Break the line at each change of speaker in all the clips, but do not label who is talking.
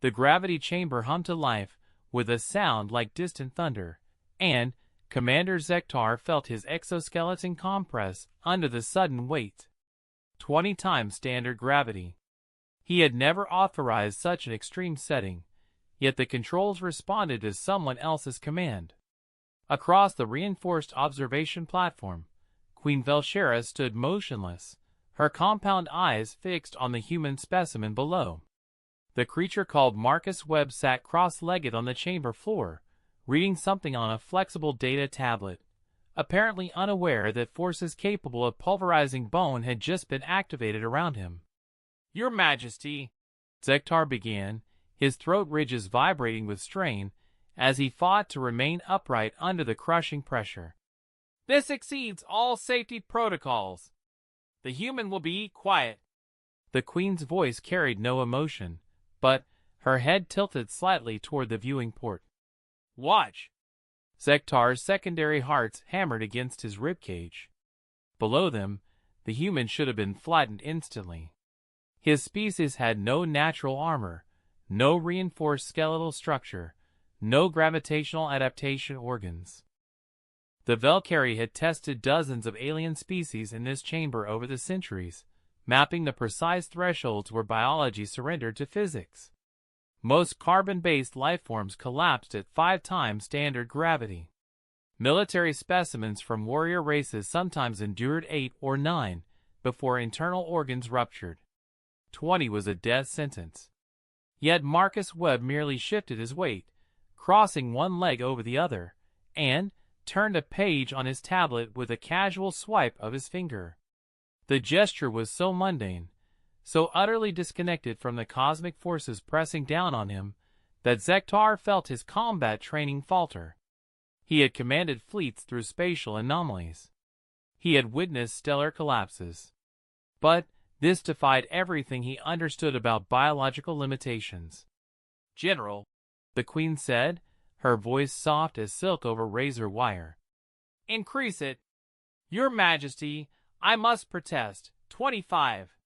The gravity chamber hummed to life with a sound like distant thunder, and Commander Zektar felt his exoskeleton compress under the sudden weight. 20 times standard gravity. He had never authorized such an extreme setting, yet the controls responded to someone else's command. Across the reinforced observation platform, Queen Velshera stood motionless, her compound eyes fixed on the human specimen below. The creature called Marcus Webb sat cross-legged on the chamber floor, reading something on a flexible data tablet, apparently unaware that forces capable of pulverizing bone had just been activated around him. "Your Majesty," Zektar began, his throat ridges vibrating with strain as he fought to remain upright under the crushing pressure. "This exceeds all safety protocols. The human will be quiet." The Queen's voice carried no emotion, but her head tilted slightly toward the viewing port. "Watch." Zektar's secondary hearts hammered against his ribcage. Below them, the human should have been flattened instantly. His species had no natural armor, no reinforced skeletal structure, no gravitational adaptation organs. The Valkyrie had tested dozens of alien species in this chamber over the centuries, mapping the precise thresholds where biology surrendered to physics. Most carbon-based lifeforms collapsed at 5 times standard gravity. Military specimens from warrior races sometimes endured 8 or 9 before internal organs ruptured. 20 was a death sentence. Yet Marcus Webb merely shifted his weight, crossing one leg over the other, and turned a page on his tablet with a casual swipe of his finger. The gesture was so mundane, so utterly disconnected from the cosmic forces pressing down on him, that Zektar felt his combat training falter. He had commanded fleets through spatial anomalies. He had witnessed stellar collapses. But this defied everything he understood about biological limitations. "General," the Queen said, her voice soft as silk over razor wire. "Increase it." "Your Majesty, I must protest." 25.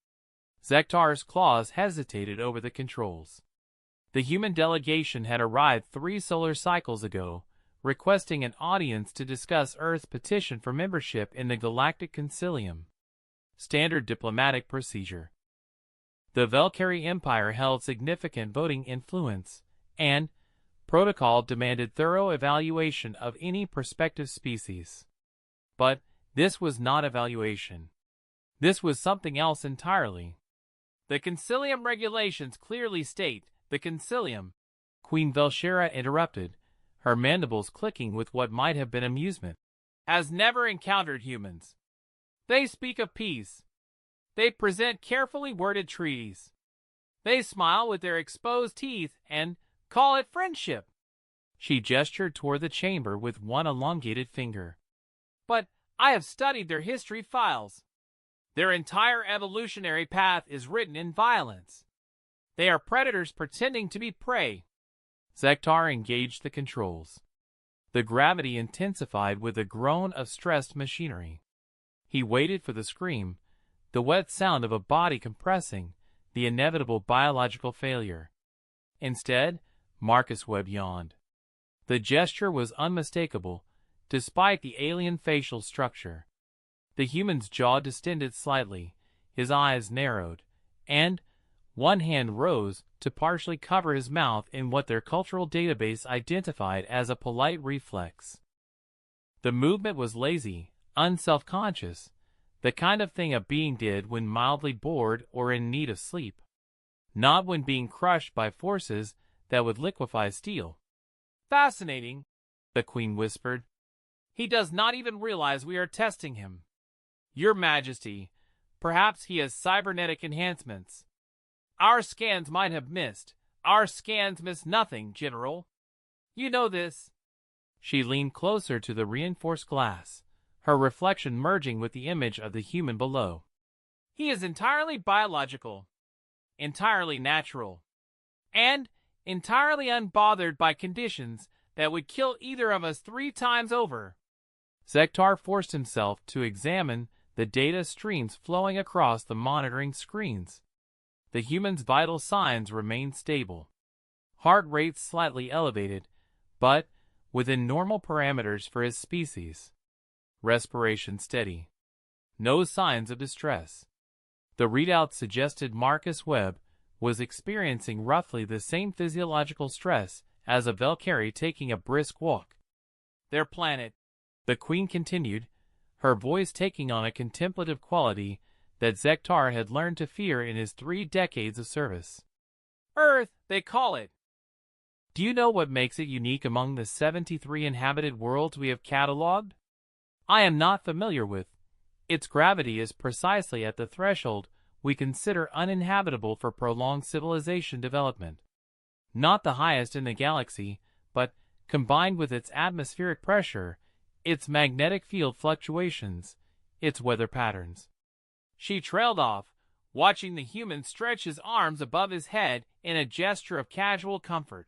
Zektar's claws hesitated over the controls. The human delegation had arrived 3 solar cycles ago, requesting an audience to discuss Earth's petition for membership in the Galactic Concilium. Standard diplomatic procedure. The Valkyrie Empire held significant voting influence, and protocol demanded thorough evaluation of any prospective species. But this was not evaluation. This was something else entirely. "The Concilium regulations clearly state, the Concilium," Queen Velshera interrupted, her mandibles clicking with what might have been amusement, "has never encountered humans. They speak of peace. They present carefully worded treaties. They smile with their exposed teeth and call it friendship." She gestured toward the chamber with one elongated finger. "But I have studied their history files. Their entire evolutionary path is written in violence. They are predators pretending to be prey." Zektar engaged the controls. The gravity intensified with a groan of stressed machinery. He waited for the scream, the wet sound of a body compressing, the inevitable biological failure. Instead, Marcus Webb yawned. The gesture was unmistakable, despite the alien facial structure. The human's jaw distended slightly, his eyes narrowed, and one hand rose to partially cover his mouth in what their cultural database identified as a polite reflex. The movement was lazy, unself-conscious, the kind of thing a being did when mildly bored or in need of sleep, not when being crushed by forces that would liquefy steel. "Fascinating," the Queen whispered. "He does not even realize we are testing him. Your Majesty, perhaps he has cybernetic enhancements. Our scans might have missed. Our scans miss nothing, General. You know this." She leaned closer to the reinforced glass, her reflection merging with the image of the human below. "He is entirely biological, entirely natural, and entirely unbothered by conditions that would kill either of us 3 times over." Zektar forced himself to examine the data streams flowing across the monitoring screens. The human's vital signs remained stable. heart rate slightly elevated, but within normal parameters for his species. Respiration steady. No signs of distress. The readout suggested Marcus Webb was experiencing roughly the same physiological stress as a Valkyrie taking a brisk walk. Their planet, the Queen continued, her voice taking on a contemplative quality that Zektar had learned to fear in his 3 decades of service. Earth, they call it. Do you know what makes it unique among the 73 inhabited worlds we have catalogued? I am not familiar with. Its gravity is precisely at the threshold we consider uninhabitable for prolonged civilization development. Not the highest in the galaxy, but, combined with its atmospheric pressure, its magnetic field fluctuations, its weather patterns. She trailed off, watching the human stretch his arms above his head in a gesture of casual comfort.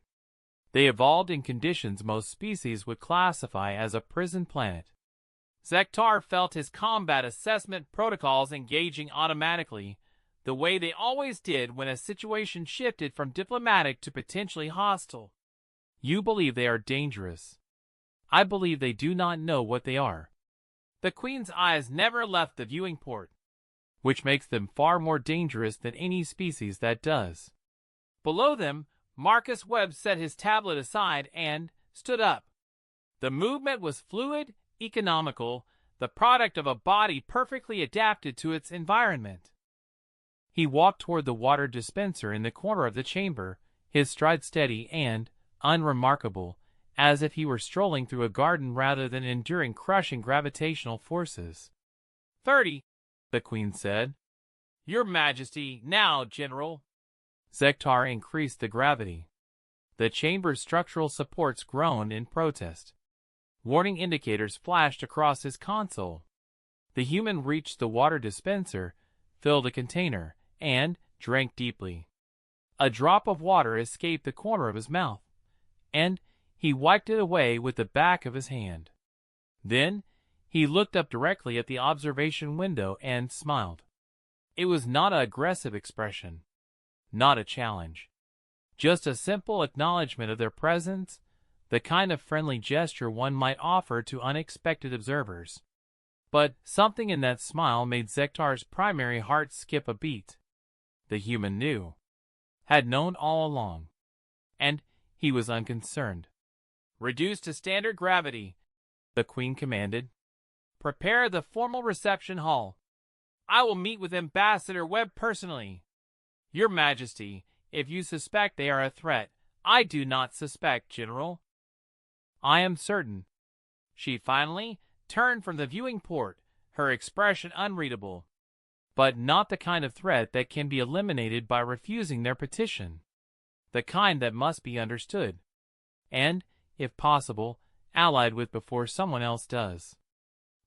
They evolved in conditions most species would classify as a prison planet. Zektar felt his combat assessment protocols engaging automatically, the way they always did when a situation shifted from diplomatic to potentially hostile. You believe they are dangerous. I believe they do not know what they are. The Queen's eyes never left the viewing port, which makes them far more dangerous than any species that does. Below them, Marcus Webb set his tablet aside and stood up. The movement was fluid, economical, the product of a body perfectly adapted to its environment. He walked toward the water dispenser in the corner of the chamber, his stride steady and unremarkable, as if he were strolling through a garden rather than enduring crushing gravitational forces. 30, the Queen said. Your Majesty, now, General. Zektar increased the gravity. The chamber's structural supports groaned in protest. Warning indicators flashed across his console. The human reached the water dispenser, filled a container, and drank deeply. A drop of water escaped the corner of his mouth, and he wiped it away with the back of his hand. Then he looked up directly at the observation window and smiled. It was not an aggressive expression, not a challenge, just a simple acknowledgement of their presence, the kind of friendly gesture one might offer to unexpected observers. But something in that smile made Zektar's primary heart skip a beat. The human knew, had known all along, and he was unconcerned. Reduce to standard gravity, the Queen commanded. Prepare the formal reception hall. I will meet with Ambassador Webb personally. Your Majesty, if you suspect they are a threat, I do not suspect, General. I am certain. She finally turned from the viewing port, her expression unreadable. But not the kind of threat that can be eliminated by refusing their petition. The kind that must be understood. And, if possible, allied with before someone else does.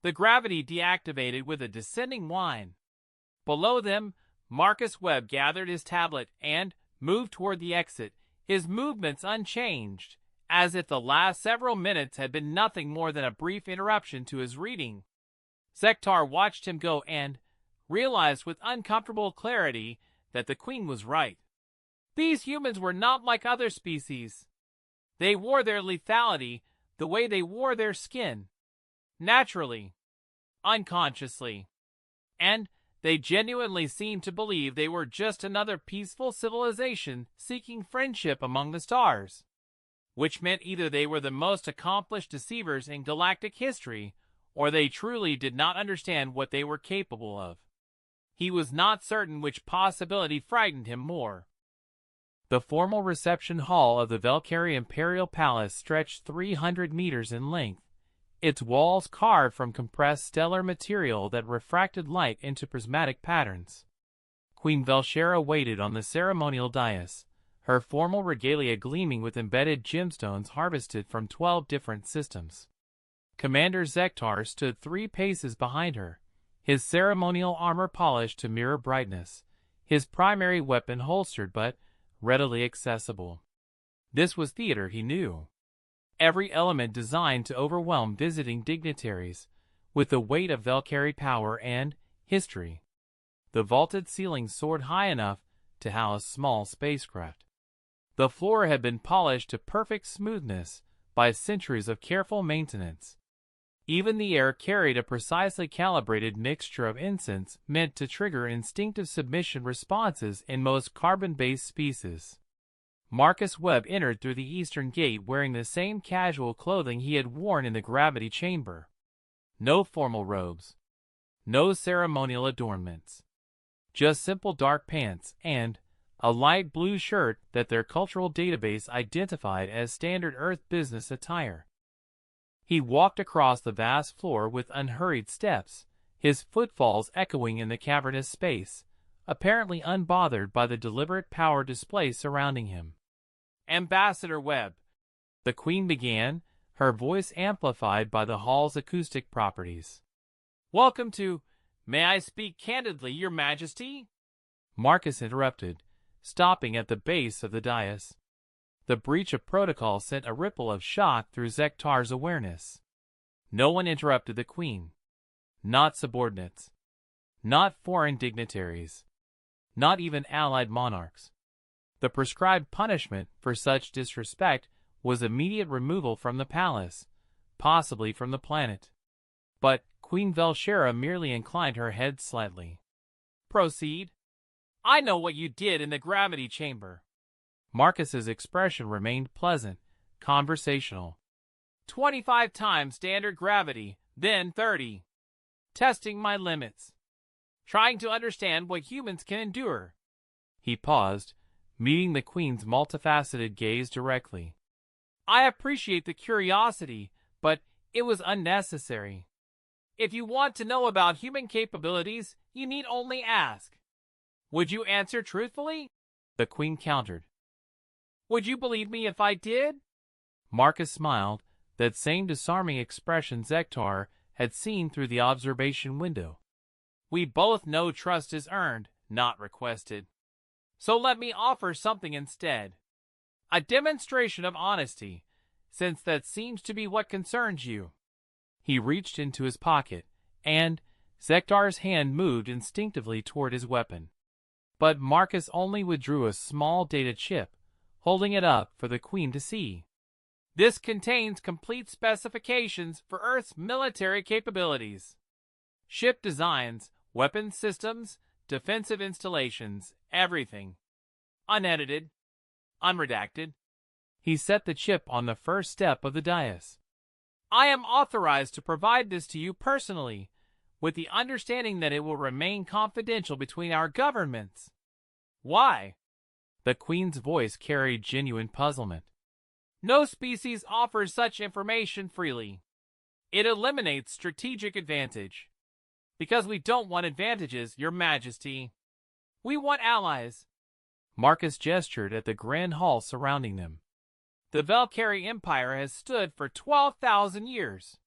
The gravity deactivated with a descending whine. Below them, Marcus Webb gathered his tablet and moved toward the exit, his movements unchanged, as if the last several minutes had been nothing more than a brief interruption to his reading. Zektar watched him go and realized with uncomfortable clarity that the Queen was right. These humans were not like other species. They wore their lethality the way they wore their skin. Naturally. Unconsciously. And they genuinely seemed to believe they were just another peaceful civilization seeking friendship among the stars. Which meant either they were the most accomplished deceivers in galactic history, or they truly did not understand what they were capable of. He was not certain which possibility frightened him more. The formal reception hall of the Valkyrie Imperial Palace stretched 300 meters in length, its walls carved from compressed stellar material that refracted light into prismatic patterns. Queen Velshera waited on the ceremonial dais, her formal regalia gleaming with embedded gemstones harvested from 12 different systems. Commander Zektar stood 3 paces behind her, his ceremonial armor polished to mirror brightness, his primary weapon holstered but readily accessible. This was theater, he knew. Every element designed to overwhelm visiting dignitaries with the weight of Valkyrie power and history. The vaulted ceiling soared high enough to house small spacecraft. The floor had been polished to perfect smoothness by centuries of careful maintenance. Even the air carried a precisely calibrated mixture of incense meant to trigger instinctive submission responses in most carbon-based species. Marcus Webb entered through the eastern gate wearing the same casual clothing he had worn in the gravity chamber. No formal robes. No ceremonial adornments. Just simple dark pants and a light blue shirt that their cultural database identified as standard Earth business attire. He walked across the vast floor with unhurried steps, his footfalls echoing in the cavernous space, apparently unbothered by the deliberate power display surrounding him. "Ambassador Webb," the Queen began, her voice amplified by the hall's acoustic properties. "Welcome to— May I speak candidly, Your Majesty?" Marcus interrupted, stopping at the base of the dais. The breach of protocol sent a ripple of shock through Zektar's awareness. No one interrupted the Queen. Not subordinates. Not foreign dignitaries. Not even allied monarchs. The prescribed punishment for such disrespect was immediate removal from the palace, possibly from the planet. But Queen Velshera merely inclined her head slightly. "Proceed. I know what you did in the gravity chamber." Marcus's expression remained pleasant, conversational. 25 times standard gravity, then 30. Testing my limits. Trying to understand what humans can endure." He paused, meeting the Queen's multifaceted gaze directly. "I appreciate the curiosity, but it was unnecessary. If you want to know about human capabilities, you need only ask." "Would you answer truthfully?" the Queen countered. "Would you believe me if I did?" Marcus smiled, that same disarming expression Zektar had seen through the observation window. "We both know trust is earned, not requested. So let me offer something instead. A demonstration of honesty, since that seems to be what concerns you." He reached into his pocket, and Zektar's hand moved instinctively toward his weapon. But Marcus only withdrew a small data chip, holding it up for the Queen to see. "This contains complete specifications for Earth's military capabilities. Ship designs, weapons systems, defensive installations, everything. Unedited. Unredacted." He set the chip on the first step of the dais. "I am authorized to provide this to you personally, with the understanding that it will remain confidential between our governments." "Why?" The Queen's voice carried genuine puzzlement. "No species offers such information freely. It eliminates strategic advantage. Because we don't want advantages, Your Majesty. We want allies." Marcus gestured at the grand hall surrounding them. "The Velkari Empire has stood for 12,000 years.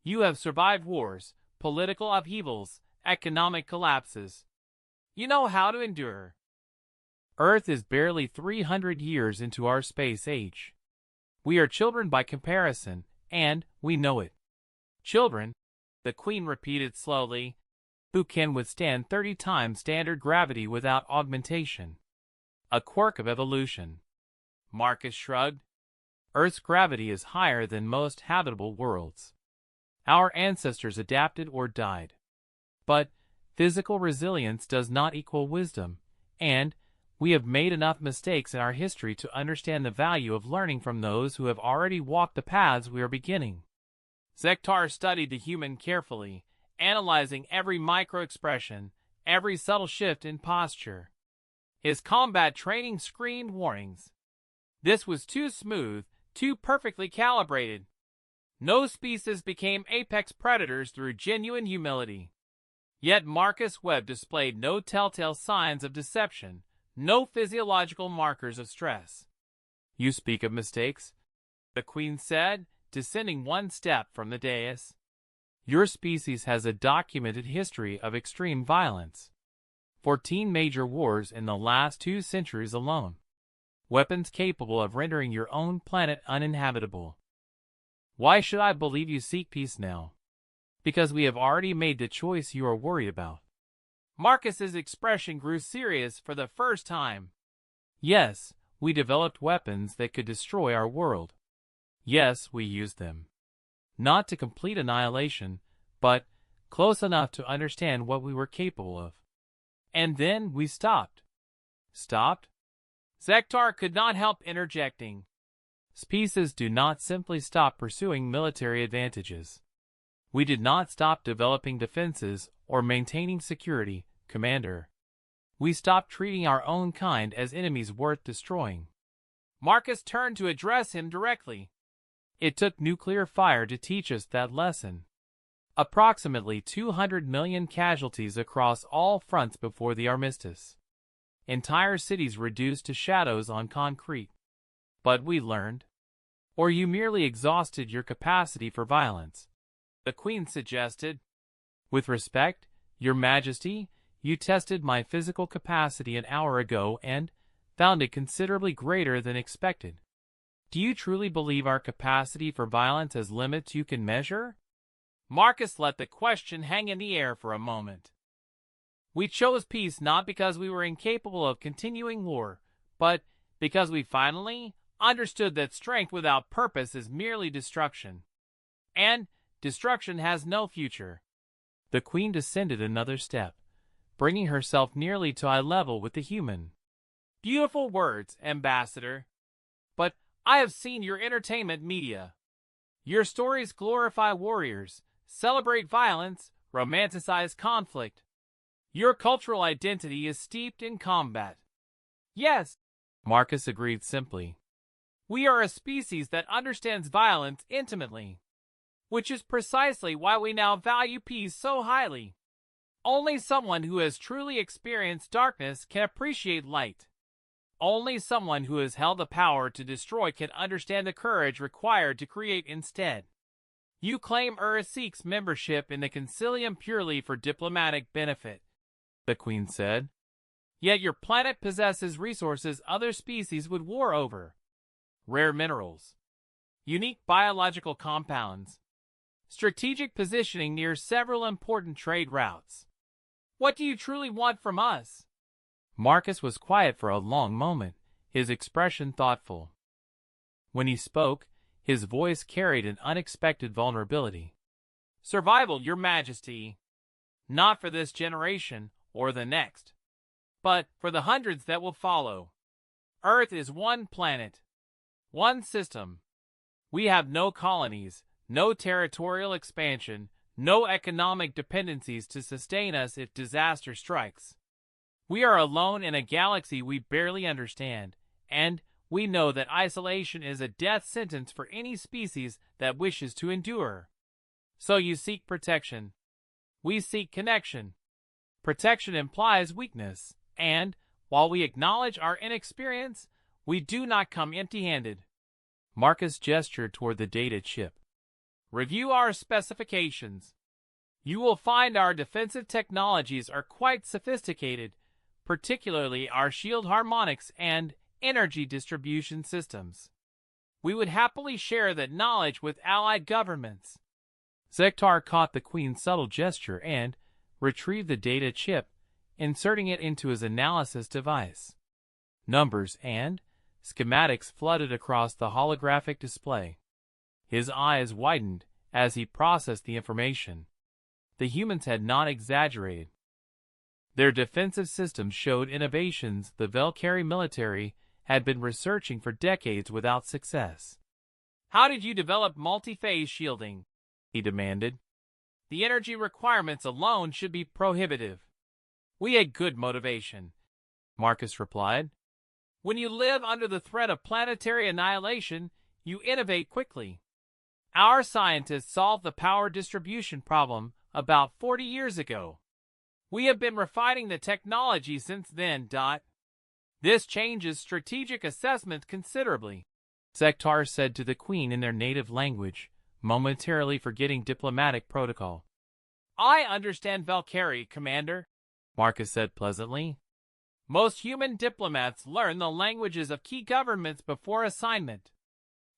You have survived wars, political upheavals, economic collapses. You know how to endure. Earth is barely 300 years into our space age. We are children by comparison, and we know it. Children," the Queen repeated slowly, "who can withstand 30 times standard gravity without augmentation. A quirk of evolution." Marcus shrugged. "Earth's gravity is higher than most habitable worlds. Our ancestors adapted or died. But physical resilience does not equal wisdom, and we have made enough mistakes in our history to understand the value of learning from those who have already walked the paths we are beginning." Zektar studied the human carefully, analyzing every micro-expression, every subtle shift in posture. His combat training screamed warnings. This was too smooth, too perfectly calibrated. No species became apex predators through genuine humility. Yet Marcus Webb displayed no telltale signs of deception, no physiological markers of stress. "You speak of mistakes," the Queen said, descending one step from the dais. "Your species has a documented history of extreme violence. 14 major wars in the last 2 centuries alone. Weapons capable of rendering your own planet uninhabitable. Why should I believe you seek peace now? Because we have already made the choice you are worried about." Marcus's expression grew serious for the first time. "Yes, we developed weapons that could destroy our world. Yes, we used them. Not to complete annihilation, but close enough to understand what we were capable of. And then we stopped. Stopped? Zektar could not help interjecting. Species do not simply stop pursuing military advantages. We did not stop developing defenses or maintaining security, Commander. We stopped treating our own kind as enemies worth destroying. Marcus turned to address him directly. It took nuclear fire to teach us that lesson. Approximately 200 million casualties across all fronts before the armistice. Entire cities reduced to shadows on concrete. But we learned. Or you merely exhausted your capacity for violence, the Queen suggested. With respect, Your Majesty, you tested my physical capacity an hour ago and found it considerably greater than expected. Do you truly believe our capacity for violence has limits you can measure? Marcus let the question hang in the air for a moment. We chose peace not because we were incapable of continuing war, but because we finally understood that strength without purpose is merely destruction. And destruction has no future. The Queen descended another step, bringing herself nearly to eye level with the human. Beautiful words, Ambassador. But I have seen your entertainment media. Your stories glorify warriors, celebrate violence, romanticize conflict. Your cultural identity is steeped in combat. Yes, Marcus agreed simply. We are a species that understands violence intimately, which is precisely why we now value peace so highly. Only someone who has truly experienced darkness can appreciate light. Only someone who has held the power to destroy can understand the courage required to create instead. You claim Earth seeks membership in the Concilium purely for diplomatic benefit, the Queen said. Yet your planet possesses resources other species would war over. Rare minerals, unique biological compounds, strategic positioning near several important trade routes. What do you truly want from us? Marcus was quiet for a long moment, his expression thoughtful. When he spoke, his voice carried an unexpected vulnerability. Survival, Your Majesty. Not for this generation or the next, but for the hundreds that will follow. Earth is one planet, one system. We have no colonies, no territorial expansion, no economic dependencies to sustain us if disaster strikes. We are alone in a galaxy we barely understand, and we know that isolation is a death sentence for any species that wishes to endure. So you seek protection. We seek connection. Protection implies weakness, and, while we acknowledge our inexperience, we do not come empty-handed. Marcus gestured toward the data chip. Review our specifications. You will find our defensive technologies are quite sophisticated, particularly our shield harmonics and energy distribution systems. We would happily share that knowledge with allied governments. Zektar caught the Queen's subtle gesture and retrieved the data chip, inserting it into his analysis device. Numbers and schematics flooded across the holographic display. His eyes widened as he processed the information. The humans had not exaggerated. Their defensive systems showed innovations the Velcari military had been researching for decades without success. How did you develop multi-phase shielding? He demanded. The energy requirements alone should be prohibitive. We had good motivation, Marcus replied. When you live under the threat of planetary annihilation, you innovate quickly. Our scientists solved the power distribution problem about 40 years ago. We have been refining the technology since then. This changes strategic assessment considerably, Zektar said to the Queen in their native language, momentarily forgetting diplomatic protocol. I understand Velcari, Commander, Marcus said pleasantly. Most human diplomats learn the languages of key governments before assignment.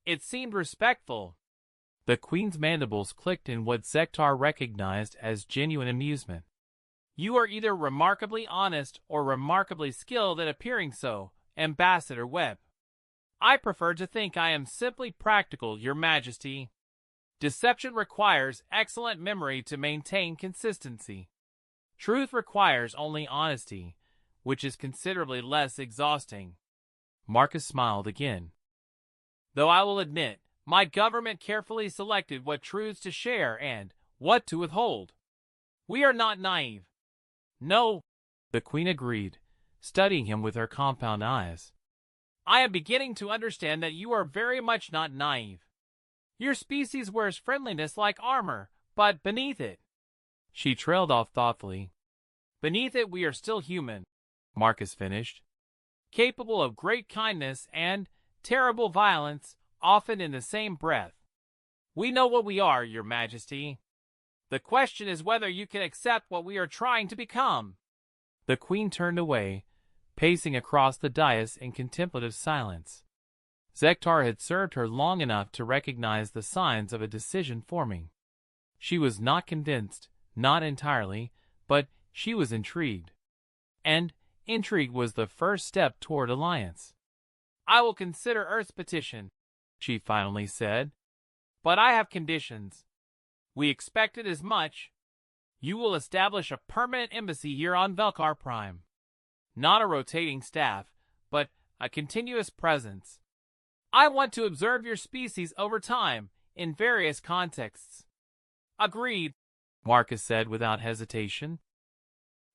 It seemed respectful. The Queen's mandibles clicked in what Zektar recognized as genuine amusement. You are either remarkably honest or remarkably skilled at appearing so, Ambassador Webb. I prefer to think I am simply practical, Your Majesty. Deception requires excellent memory to maintain consistency. Truth requires only honesty, which is considerably less exhausting. Marcus smiled again. Though I will admit, my government carefully selected what truths to share and what to withhold. We are not naive. No, the Queen agreed, studying him with her compound eyes. I am beginning to understand that you are very much not naive. Your species wears friendliness like armor, but beneath it. She trailed off thoughtfully. Beneath it we are still human, Marcus finished, capable of great kindness and terrible violence, often in the same breath. We know what we are, Your Majesty. The question is whether you can accept what we are trying to become. The Queen turned away, pacing across the dais in contemplative silence. Zektar had served her long enough to recognize the signs of a decision forming. She was not convinced, not entirely, but she was intrigued. And intrigue was the first step toward alliance. I will consider Earth's petition, she finally said. But I have conditions. We expected as much. You will establish a permanent embassy here on Velkar Prime. Not a rotating staff, but a continuous presence. I want to observe your species over time, in various contexts. Agreed, Marcus said without hesitation.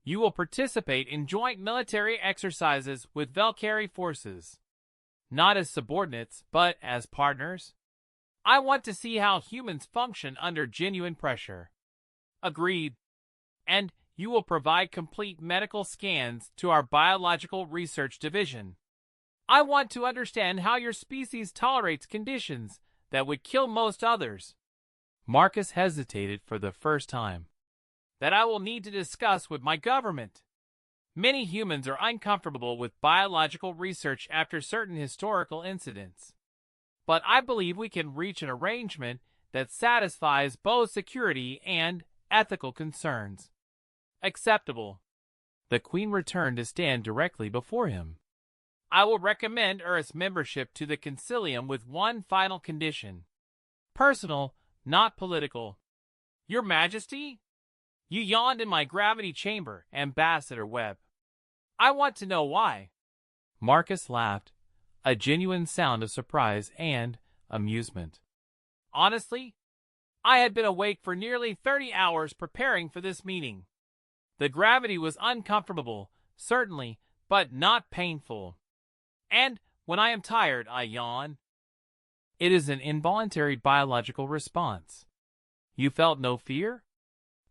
You will participate in joint military exercises with Velkari forces. Not as subordinates, but as partners. I want to see how humans function under genuine pressure. Agreed. And you will provide complete medical scans to our Biological Research Division. I want to understand how your species tolerates conditions that would kill most others. Marcus hesitated for the first time. That I will need to discuss with my government. Many humans are uncomfortable with biological research after certain historical incidents. But I believe we can reach an arrangement that satisfies both security and ethical concerns. Acceptable. The Queen returned to stand directly before him. I will recommend Earth's membership to the Concilium with one final condition. Personal, not political. Your Majesty? You yawned in my gravity chamber, Ambassador Webb. I want to know why. Marcus laughed, a genuine sound of surprise and amusement. Honestly, I had been awake for nearly 30 hours preparing for this meeting. The gravity was uncomfortable, certainly, but not painful. And when I am tired, I yawn. It is an involuntary biological response. You felt no fear?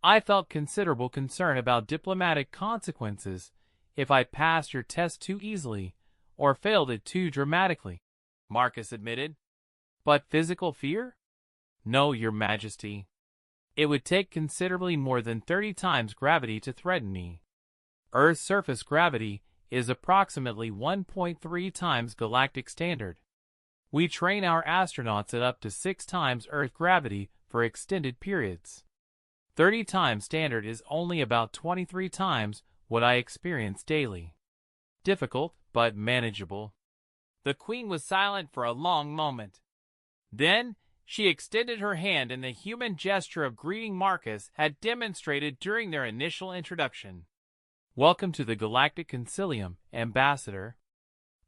I felt considerable concern about diplomatic consequences if I passed your test too easily or failed it too dramatically, Marcus admitted. But physical fear? No, Your Majesty. It would take considerably more than 30 times gravity to threaten me. Earth's surface gravity is approximately 1.3 times galactic standard. We train our astronauts at up to 6 times Earth gravity for extended periods. 30 times standard is only about 23 times what I experience daily. Difficult, but manageable. The Queen was silent for a long moment. Then, she extended her hand in the human gesture of greeting Marcus had demonstrated during their initial introduction. Welcome to the Galactic Concilium, Ambassador.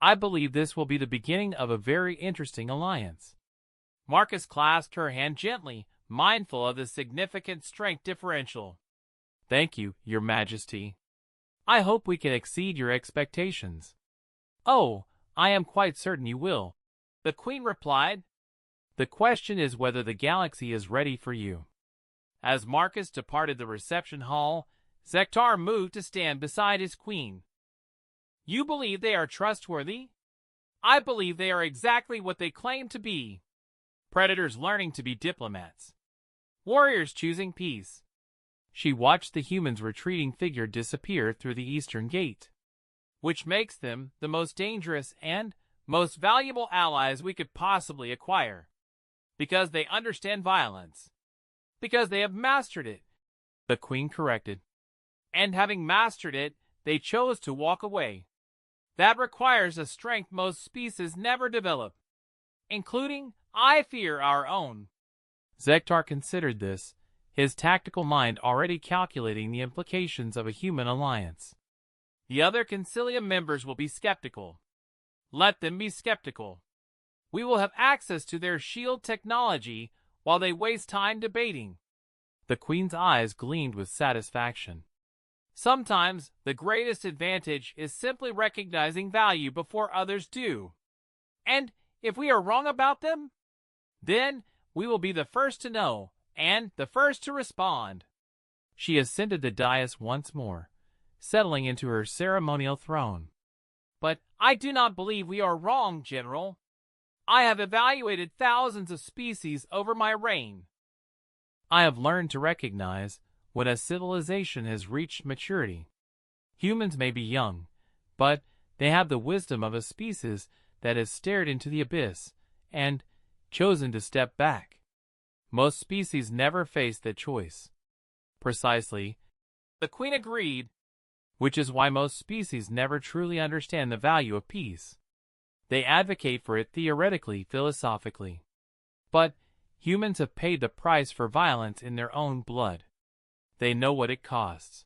I believe this will be the beginning of a very interesting alliance. Marcus clasped her hand gently, mindful of the significant strength differential. Thank you, Your Majesty. I hope we can exceed your expectations. Oh, I am quite certain you will, the Queen replied. The question is whether the galaxy is ready for you. As Marcus departed the reception hall, Zektar moved to stand beside his queen. You believe they are trustworthy? I believe they are exactly what they claim to be. Predators learning to be diplomats. Warriors choosing peace. She watched the human's retreating figure disappear through the eastern gate. Which makes them the most dangerous and most valuable allies we could possibly acquire. Because they understand violence. Because they have mastered it, the Queen corrected. And having mastered it, they chose to walk away. That requires a strength most species never develop, including, I fear, our own. Zektar considered this, his tactical mind already calculating the implications of a human alliance. The other Concilium members will be skeptical. Let them be skeptical. We will have access to their shield technology while they waste time debating. The Queen's eyes gleamed with satisfaction. Sometimes the greatest advantage is simply recognizing value before others do. And if we are wrong about them, then we will be the first to know and the first to respond. She ascended the dais once more, settling into her ceremonial throne. But I do not believe we are wrong, General. I have evaluated thousands of species over my reign. I have learned to recognize when a civilization has reached maturity. Humans may be young, but they have the wisdom of a species that has stared into the abyss and chosen to step back. Most species never face that choice. Precisely, the Queen agreed, which is why most species never truly understand the value of peace. They advocate for it theoretically, philosophically. But humans have paid the price for violence in their own blood. They know what it costs.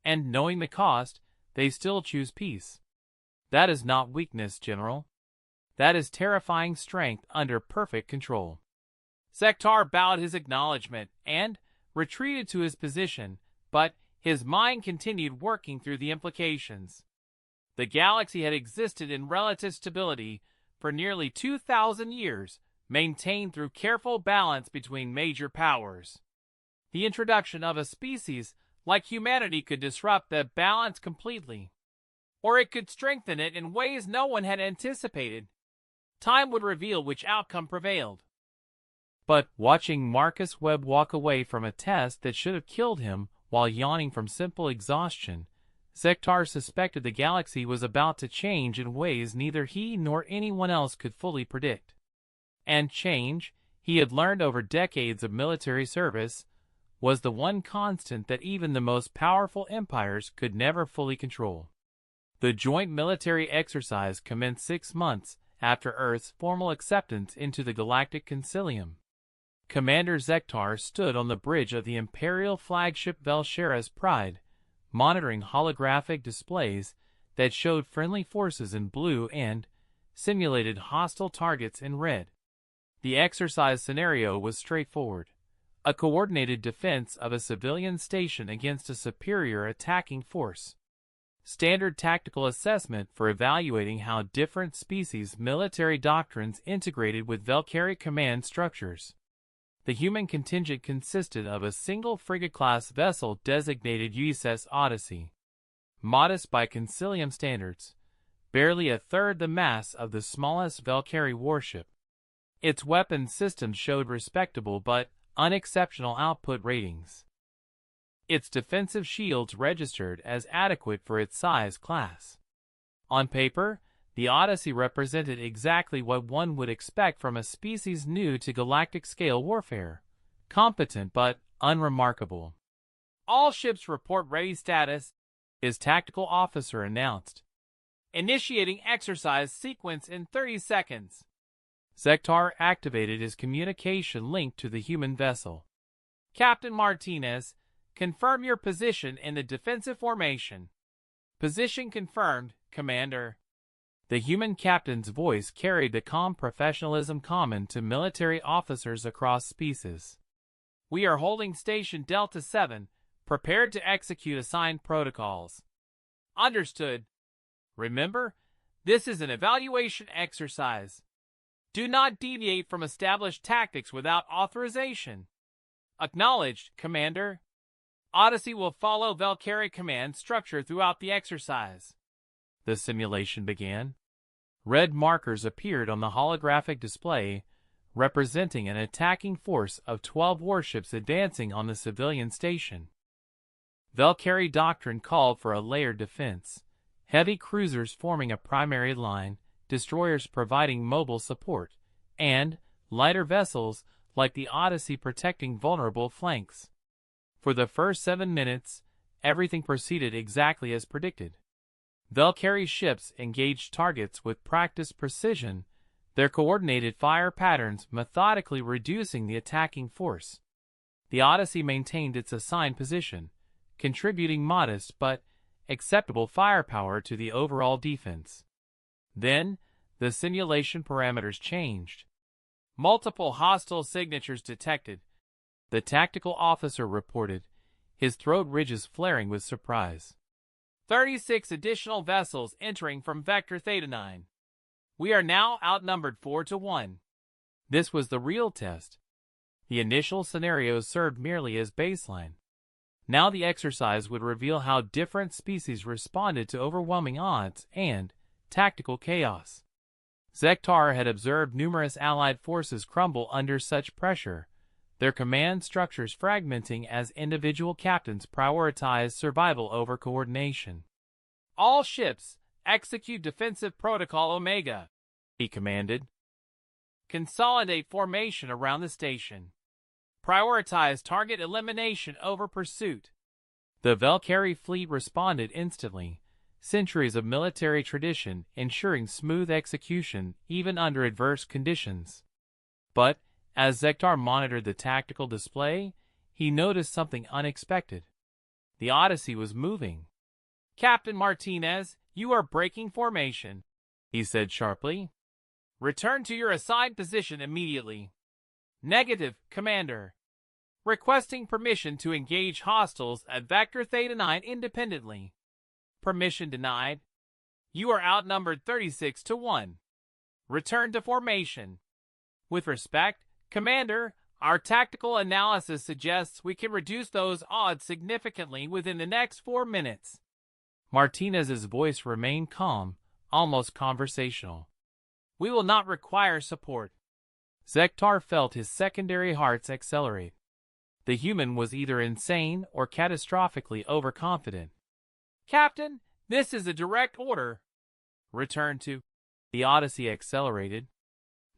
And knowing the cost, they still choose peace. That is not weakness, General. That is terrifying strength under perfect control. Zektar bowed his acknowledgement and retreated to his position, but his mind continued working through the implications. The galaxy had existed in relative stability for nearly 2,000 years, maintained through careful balance between major powers. The introduction of a species like humanity could disrupt that balance completely, or it could strengthen it in ways no one had anticipated. Time would reveal which outcome prevailed. But watching Marcus Webb walk away from a test that should have killed him while yawning from simple exhaustion, Zektar suspected the galaxy was about to change in ways neither he nor anyone else could fully predict. And change, he had learned over decades of military service, was the one constant that even the most powerful empires could never fully control. The joint military exercise commenced 6 months after Earth's formal acceptance into the Galactic Concilium. Commander Zektar stood on the bridge of the Imperial flagship Velshera's Pride, monitoring holographic displays that showed friendly forces in blue and simulated hostile targets in red. The exercise scenario was straightforward: a coordinated defense of a civilian station against a superior attacking force. Standard tactical assessment for evaluating how different species' military doctrines integrated with Valkyrie command structures. The human contingent consisted of a single frigate-class vessel designated USS Odyssey. Modest by Concilium standards, barely a third the mass of the smallest Valkyrie warship. Its weapon systems showed respectable but unexceptional output ratings. Its defensive shields registered as adequate for its size class. On paper, the Odyssey represented exactly what one would expect from a species new to galactic-scale warfare: competent but unremarkable. "All ships report ready status," his tactical officer announced. "Initiating exercise sequence in 30 seconds. Zektar activated his communication link to the human vessel. "Captain Martinez, confirm your position in the defensive formation." "Position confirmed, Commander." The human captain's voice carried the calm professionalism common to military officers across species. "We are holding station Delta 7, prepared to execute assigned protocols." "Understood. Remember, this is an evaluation exercise. Do not deviate from established tactics without authorization." "Acknowledged, Commander." "Odyssey will follow Valkyrie command structure throughout the exercise." The simulation began. Red markers appeared on the holographic display, representing an attacking force of 12 warships advancing on the civilian station. Valkyrie doctrine called for a layered defense: heavy cruisers forming a primary line, destroyers providing mobile support, and lighter vessels like the Odyssey protecting vulnerable flanks. For the first 7 minutes, everything proceeded exactly as predicted. Valkyrie ships engaged targets with practiced precision, their coordinated fire patterns methodically reducing the attacking force. The Odyssey maintained its assigned position, contributing modest but acceptable firepower to the overall defense. Then, the simulation parameters changed. Multiple hostile signatures detected, the tactical officer reported, his throat ridges flaring with surprise. 36 additional vessels entering from Vector Theta 9. We are now outnumbered 4-1. This was the real test. The initial scenarios served merely as baseline. Now the exercise would reveal how different species responded to overwhelming odds and tactical chaos. Zektar had observed numerous allied forces crumble under such pressure, their command structures fragmenting as individual captains prioritized survival over coordination. "All ships, execute Defensive Protocol Omega," he commanded. "Consolidate formation around the station. Prioritize target elimination over pursuit." The Valkyrie fleet responded instantly, centuries of military tradition ensuring smooth execution even under adverse conditions. But, as Zektar monitored the tactical display, he noticed something unexpected. The Odyssey was moving. "Captain Martinez, you are breaking formation," he said sharply. "Return to your assigned position immediately." "Negative, Commander. Requesting permission to engage hostiles at Vector Theta 9 independently." "Permission denied. You are outnumbered 36-1. Return to formation." "With respect, Commander, our tactical analysis suggests we can reduce those odds significantly within the next 4 minutes." Martinez's voice remained calm, almost conversational. "We will not require support." Zektar felt his secondary hearts accelerate. The human was either insane or catastrophically overconfident. "Captain, this is a direct order." "Return to—" The Odyssey accelerated.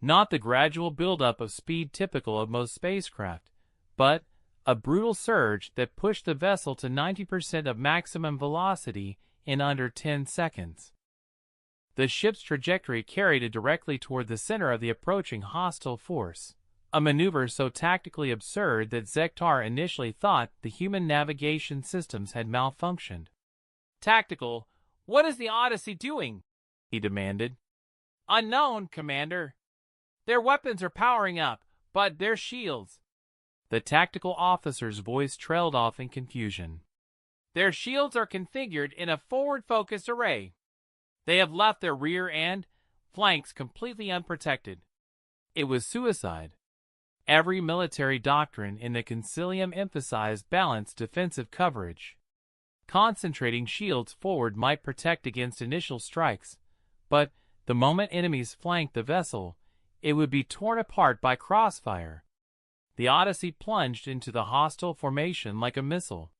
Not the gradual buildup of speed typical of most spacecraft, but a brutal surge that pushed the vessel to 90% of maximum velocity in under 10 seconds. The ship's trajectory carried it directly toward the center of the approaching hostile force, a maneuver so tactically absurd that Zektar initially thought the human navigation systems had malfunctioned. "Tactical, what is the Odyssey doing?" he demanded. "Unknown, Commander. Their weapons are powering up, but their shields—" The tactical officer's voice trailed off in confusion. "Their shields are configured in a forward-focused array. They have left their rear and flanks completely unprotected." It was suicide. Every military doctrine in the Concilium emphasized balanced defensive coverage. Concentrating shields forward might protect against initial strikes, but the moment enemies flanked the vessel, it would be torn apart by crossfire. The Odyssey plunged into the hostile formation like a missile.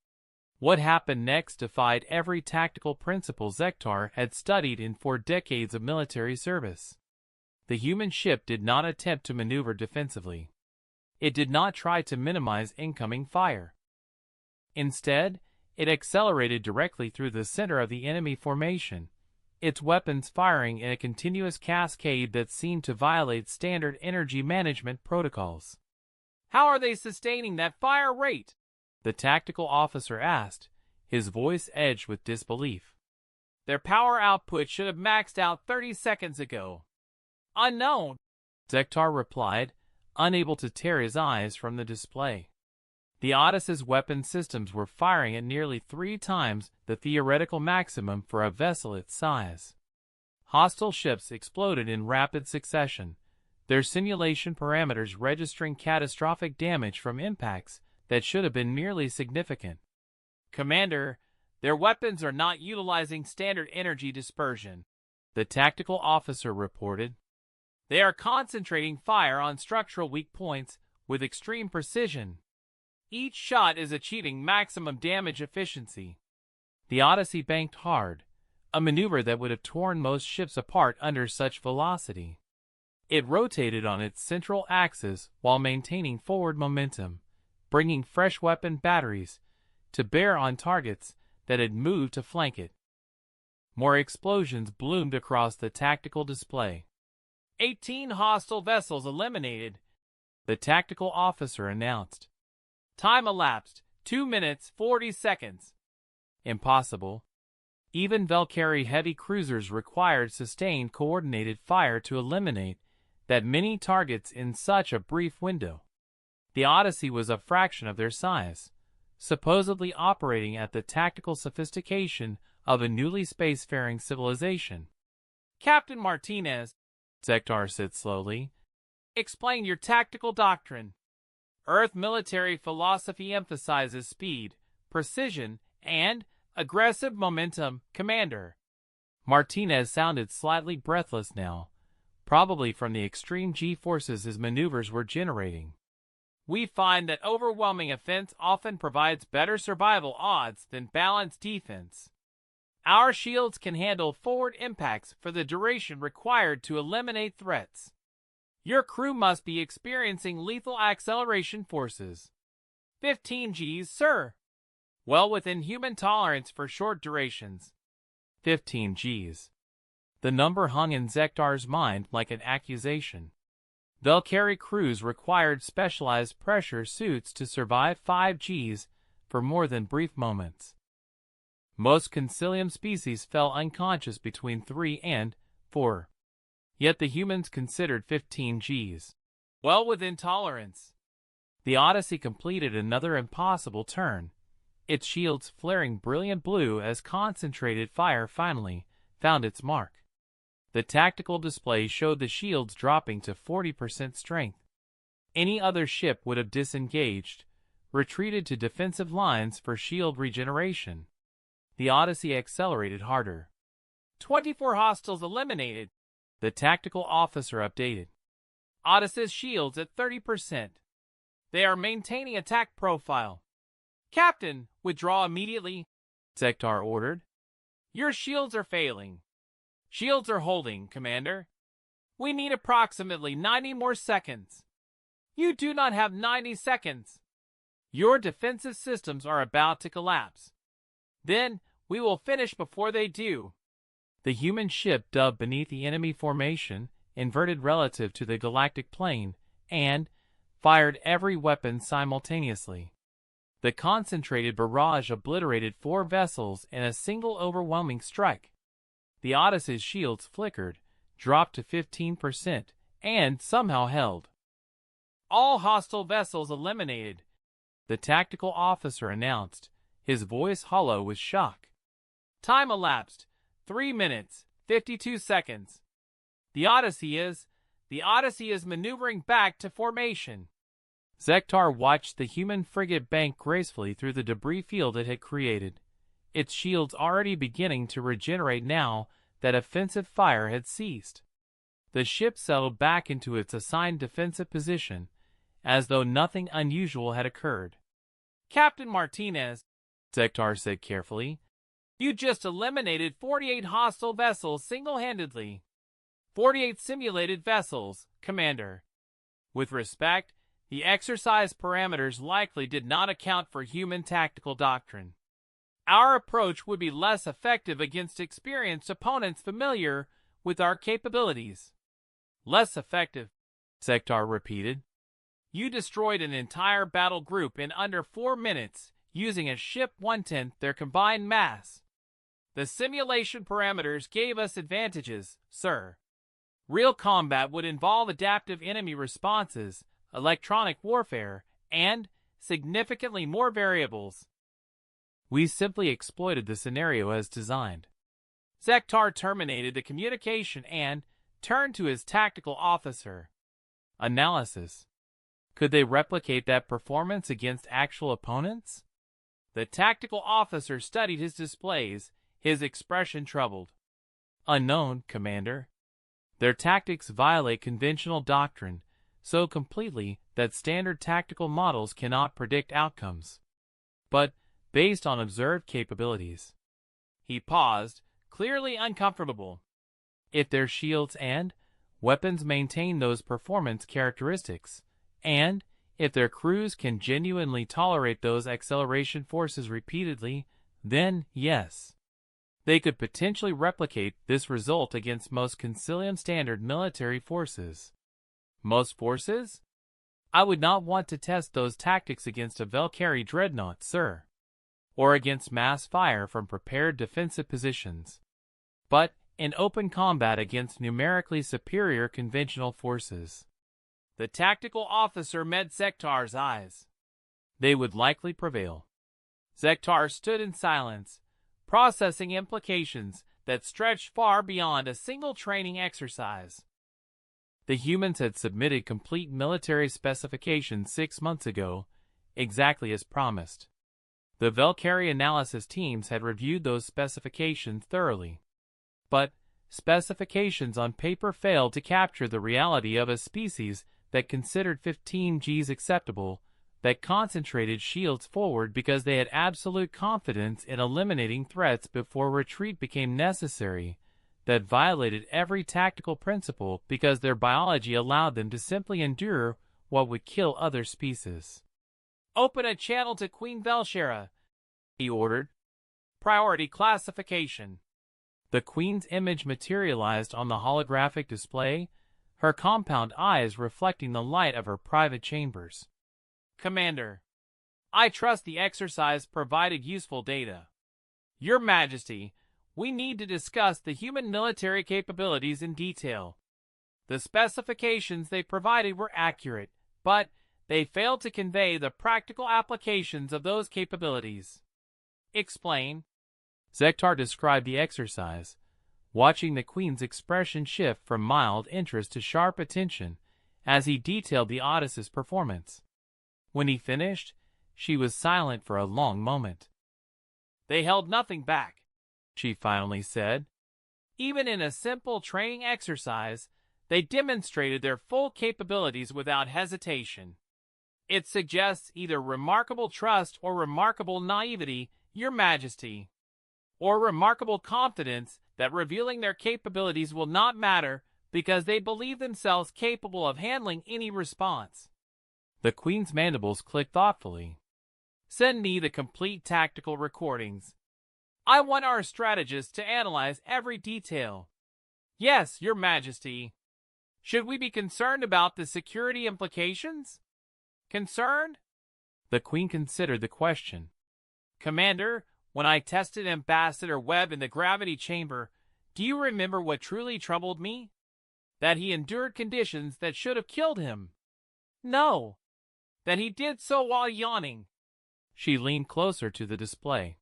What happened next defied every tactical principle Zektar had studied in 4 decades of military service. The human ship did not attempt to maneuver defensively. It did not try to minimize incoming fire. Instead, it accelerated directly through the center of the enemy formation, its weapons firing in a continuous cascade that seemed to violate standard energy management protocols. "How are they sustaining that fire rate?" the tactical officer asked, his voice edged with disbelief. "Their power output should have maxed out 30 seconds ago." "Unknown," Zektar replied, unable to tear his eyes from the display. The Odyssey's weapon systems were firing at nearly 3 times the theoretical maximum for a vessel its size. Hostile ships exploded in rapid succession, their simulation parameters registering catastrophic damage from impacts that should have been merely significant. "Commander, their weapons are not utilizing standard energy dispersion," the tactical officer reported. "They are concentrating fire on structural weak points with extreme precision. Each shot is achieving maximum damage efficiency." The Odyssey banked hard, a maneuver that would have torn most ships apart under such velocity. It rotated on its central axis while maintaining forward momentum, bringing fresh weapon batteries to bear on targets that had moved to flank it. More explosions bloomed across the tactical display. 18 hostile vessels eliminated, the tactical officer announced. Time elapsed, 2 minutes 40 seconds. Impossible. Even Valkyrie heavy cruisers required sustained coordinated fire to eliminate that many targets in such a brief window. The Odyssey was a fraction of their size, supposedly operating at the tactical sophistication of a newly spacefaring civilization. Captain Martinez, Zektar said slowly, explain your tactical doctrine. Earth military philosophy emphasizes speed, precision, and aggressive momentum, Commander. Martinez sounded slightly breathless now, probably from the extreme G-forces his maneuvers were generating. We find that overwhelming offense often provides better survival odds than balanced defense. Our shields can handle forward impacts for the duration required to eliminate threats. Your crew must be experiencing lethal acceleration forces. 15 Gs, sir. Well within human tolerance for short durations. 15 Gs. The number hung in Zektar's mind like an accusation. Valkyrie crews required specialized pressure suits to survive 5 Gs for more than brief moments. Most Concilium species fell unconscious between 3 and 4. Yet the humans considered 15 Gs well within tolerance. The Odyssey completed another impossible turn, its shields flaring brilliant blue as concentrated fire finally found its mark. The tactical display showed the shields dropping to 40% strength. Any other ship would have disengaged, retreated to defensive lines for shield regeneration. The Odyssey accelerated harder. 24 hostiles eliminated, the tactical officer updated. Odyssey's shields at 30%. They are maintaining attack profile. Captain, withdraw immediately, Zektar ordered. Your shields are failing. Shields are holding, Commander. We need approximately 90 more seconds. You do not have 90 seconds. Your defensive systems are about to collapse. Then, we will finish before they do. The human ship dove beneath the enemy formation, inverted relative to the galactic plane, and fired every weapon simultaneously. The concentrated barrage obliterated 4 vessels in a single overwhelming strike. The Odyssey's shields flickered, dropped to 15%, and somehow held. All hostile vessels eliminated, the tactical officer announced, his voice hollow with shock. Time elapsed, 3 minutes, 52 seconds. The Odyssey is maneuvering back to formation. Zektar watched the human frigate bank gracefully through the debris field it had created, its shields already beginning to regenerate now that offensive fire had ceased. The ship settled back into its assigned defensive position, as though nothing unusual had occurred. Captain Martinez, Zektar said carefully, you just eliminated 48 hostile vessels single-handedly. 48 simulated vessels, Commander. With respect, the exercise parameters likely did not account for human tactical doctrine. Our approach would be less effective against experienced opponents familiar with our capabilities. Less effective, Zektar repeated. You destroyed an entire battle group in under 4 minutes using a ship 1/10 their combined mass. The simulation parameters gave us advantages, sir. Real combat would involve adaptive enemy responses, electronic warfare, and significantly more variables. We simply exploited the scenario as designed. Zektar terminated the communication and turned to his tactical officer. Analysis. Could they replicate that performance against actual opponents? The tactical officer studied his displays, his expression troubled. Unknown, Commander. Their tactics violate conventional doctrine so completely that standard tactical models cannot predict outcomes. But, based on observed capabilities. He paused, clearly uncomfortable. If their shields and weapons maintain those performance characteristics, and if their crews can genuinely tolerate those acceleration forces repeatedly, then yes. They could potentially replicate this result against most Concilium standard military forces. Most forces? I would not want to test those tactics against a Valkyrie dreadnought, sir. Or against mass fire from prepared defensive positions. But in open combat against numerically superior conventional forces. The tactical officer met Zektar's eyes. They would likely prevail. Zektar stood in silence, processing implications that stretched far beyond a single training exercise. The humans had submitted complete military specifications 6 months ago, exactly as promised. The Valkyrie analysis teams had reviewed those specifications thoroughly. But specifications on paper failed to capture the reality of a species that considered 15 Gs acceptable, that concentrated shields forward because they had absolute confidence in eliminating threats before retreat became necessary, that violated every tactical principle because their biology allowed them to simply endure what would kill other species. "Open a channel to Queen Velshera," he ordered. "Priority classification." The Queen's image materialized on the holographic display, her compound eyes reflecting the light of her private chambers. "Commander, I trust the exercise provided useful data. Your Majesty, we need to discuss the human military capabilities in detail. The specifications they provided were accurate, but they failed to convey the practical applications of those capabilities." "Explain." Zektar described the exercise, watching the Queen's expression shift from mild interest to sharp attention as he detailed the Odyssey's performance. When he finished, she was silent for a long moment. "They held nothing back," she finally said. "Even in a simple training exercise, they demonstrated their full capabilities without hesitation. It suggests either remarkable trust or remarkable naivety, Your Majesty, or remarkable confidence that revealing their capabilities will not matter because they believe themselves capable of handling any response." The Queen's mandibles clicked thoughtfully. "Send me the complete tactical recordings. I want our strategists to analyze every detail." "Yes, Your Majesty." "Should we be concerned about the security implications?" "Concerned?" The Queen considered the question. "Commander, when I tested Ambassador Webb in the gravity chamber, do you remember what truly troubled me? That he endured conditions that should have killed him." "No." "That he did so while yawning." She leaned closer to the display.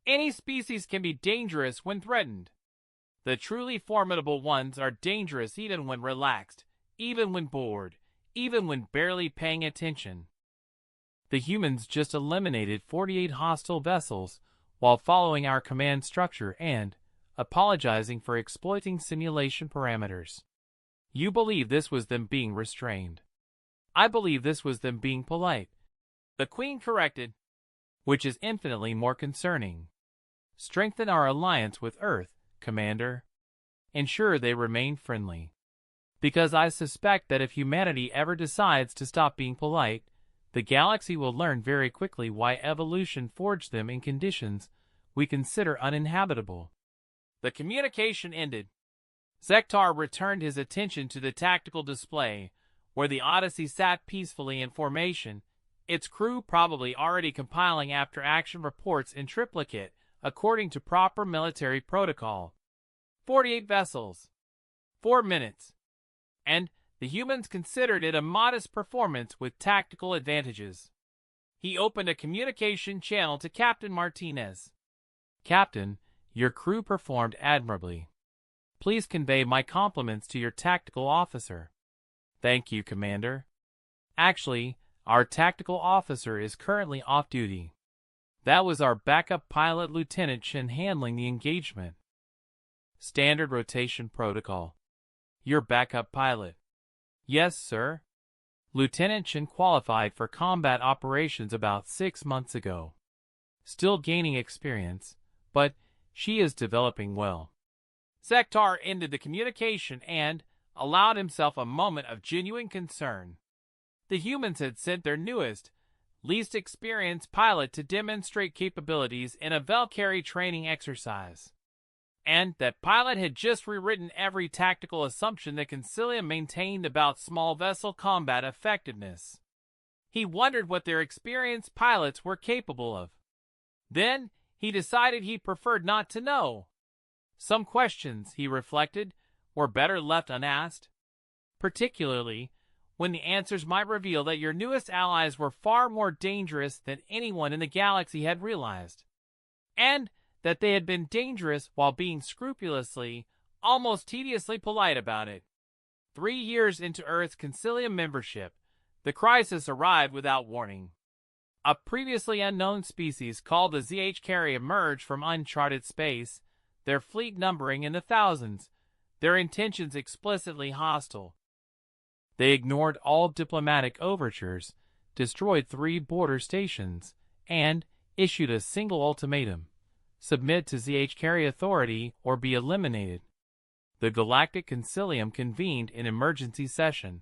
"Any species can be dangerous when threatened. The truly formidable ones are dangerous even when relaxed, even when bored, even when barely paying attention." The humans just eliminated 48 hostile vessels while following our command structure and apologizing for exploiting simulation parameters. You believe this was them being restrained. I believe this was them being polite. The Queen corrected. Which is infinitely more concerning. Strengthen our alliance with Earth, Commander. Ensure they remain friendly. Because I suspect that if humanity ever decides to stop being polite, the galaxy will learn very quickly why evolution forged them in conditions we consider uninhabitable. The communication ended. Zektar returned his attention to the tactical display, where the Odyssey sat peacefully in formation, its crew probably already compiling after-action reports in triplicate according to proper military protocol. 48 vessels. 4 minutes. And the humans considered it a modest performance with tactical advantages. He opened a communication channel to Captain Martinez. "Captain, your crew performed admirably. Please convey my compliments to your tactical officer." "Thank you, Commander. Actually, our tactical officer is currently off duty. That was our backup pilot, Lieutenant Chen, handling the engagement." "Standard rotation protocol." "Your backup pilot?" "Yes, sir. Lieutenant Chen qualified for combat operations about 6 months ago. Still gaining experience, but she is developing well." Zektar ended the communication and allowed himself a moment of genuine concern. The humans had sent their newest, least experienced pilot to demonstrate capabilities in a Valkyrie training exercise. and that pilot had just rewritten every tactical assumption that Concilium maintained about small vessel combat effectiveness. He wondered what their experienced pilots were capable of. Then, he decided he preferred not to know. Some questions, he reflected, were better left unasked, particularly when the answers might reveal that your newest allies were far more dangerous than anyone in the galaxy had realized, and that they had been dangerous while being scrupulously, almost tediously polite about it. 3 years into Earth's Concilium membership, the crisis arrived without warning. A previously unknown species called the HFY emerged from uncharted space, their fleet numbering in the thousands, their intentions explicitly hostile. They ignored all diplomatic overtures, destroyed 3 border stations, and issued a single ultimatum: submit to HFY authority or be eliminated. The Galactic Concilium convened in emergency session.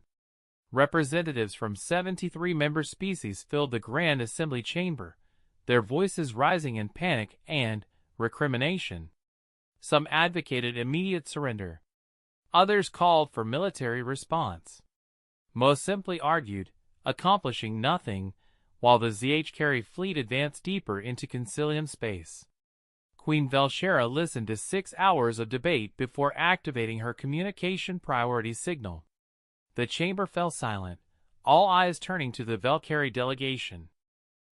Representatives from 73 member species filled the Grand Assembly chamber, their voices rising in panic and recrimination. Some advocated immediate surrender. Others called for military response. Most simply argued, accomplishing nothing, while the HFY fleet advanced deeper into Concilium space. Queen Velshera listened to 6 hours of debate before activating her communication priority signal. The chamber fell silent, all eyes turning to the Velcari delegation.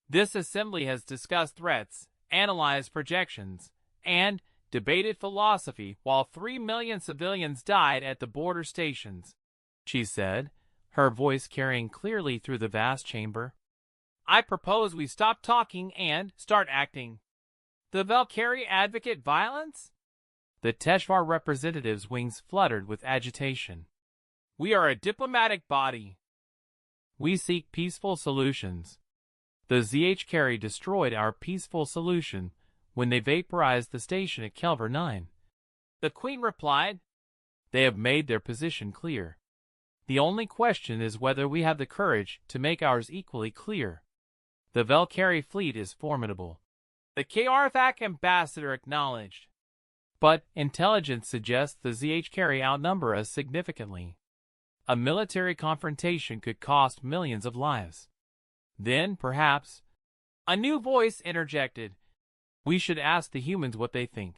This assembly has discussed threats, analyzed projections, and debated philosophy while 3 million civilians died at the border stations, she said, her voice carrying clearly through the vast chamber. I propose we stop talking and start acting. The Velcari advocate violence? The Teshvar representative's wings fluttered with agitation. We are a diplomatic body. We seek peaceful solutions. The HFY destroyed our peaceful solution when they vaporized the station at Kelver 9. The Queen replied, They have made their position clear. The only question is whether we have the courage to make ours equally clear. The Velcari fleet is formidable. The Karthak ambassador acknowledged. But intelligence suggests the HFY outnumber us significantly. A military confrontation could cost millions of lives. Then, perhaps, a new voice interjected. We should ask the humans what they think.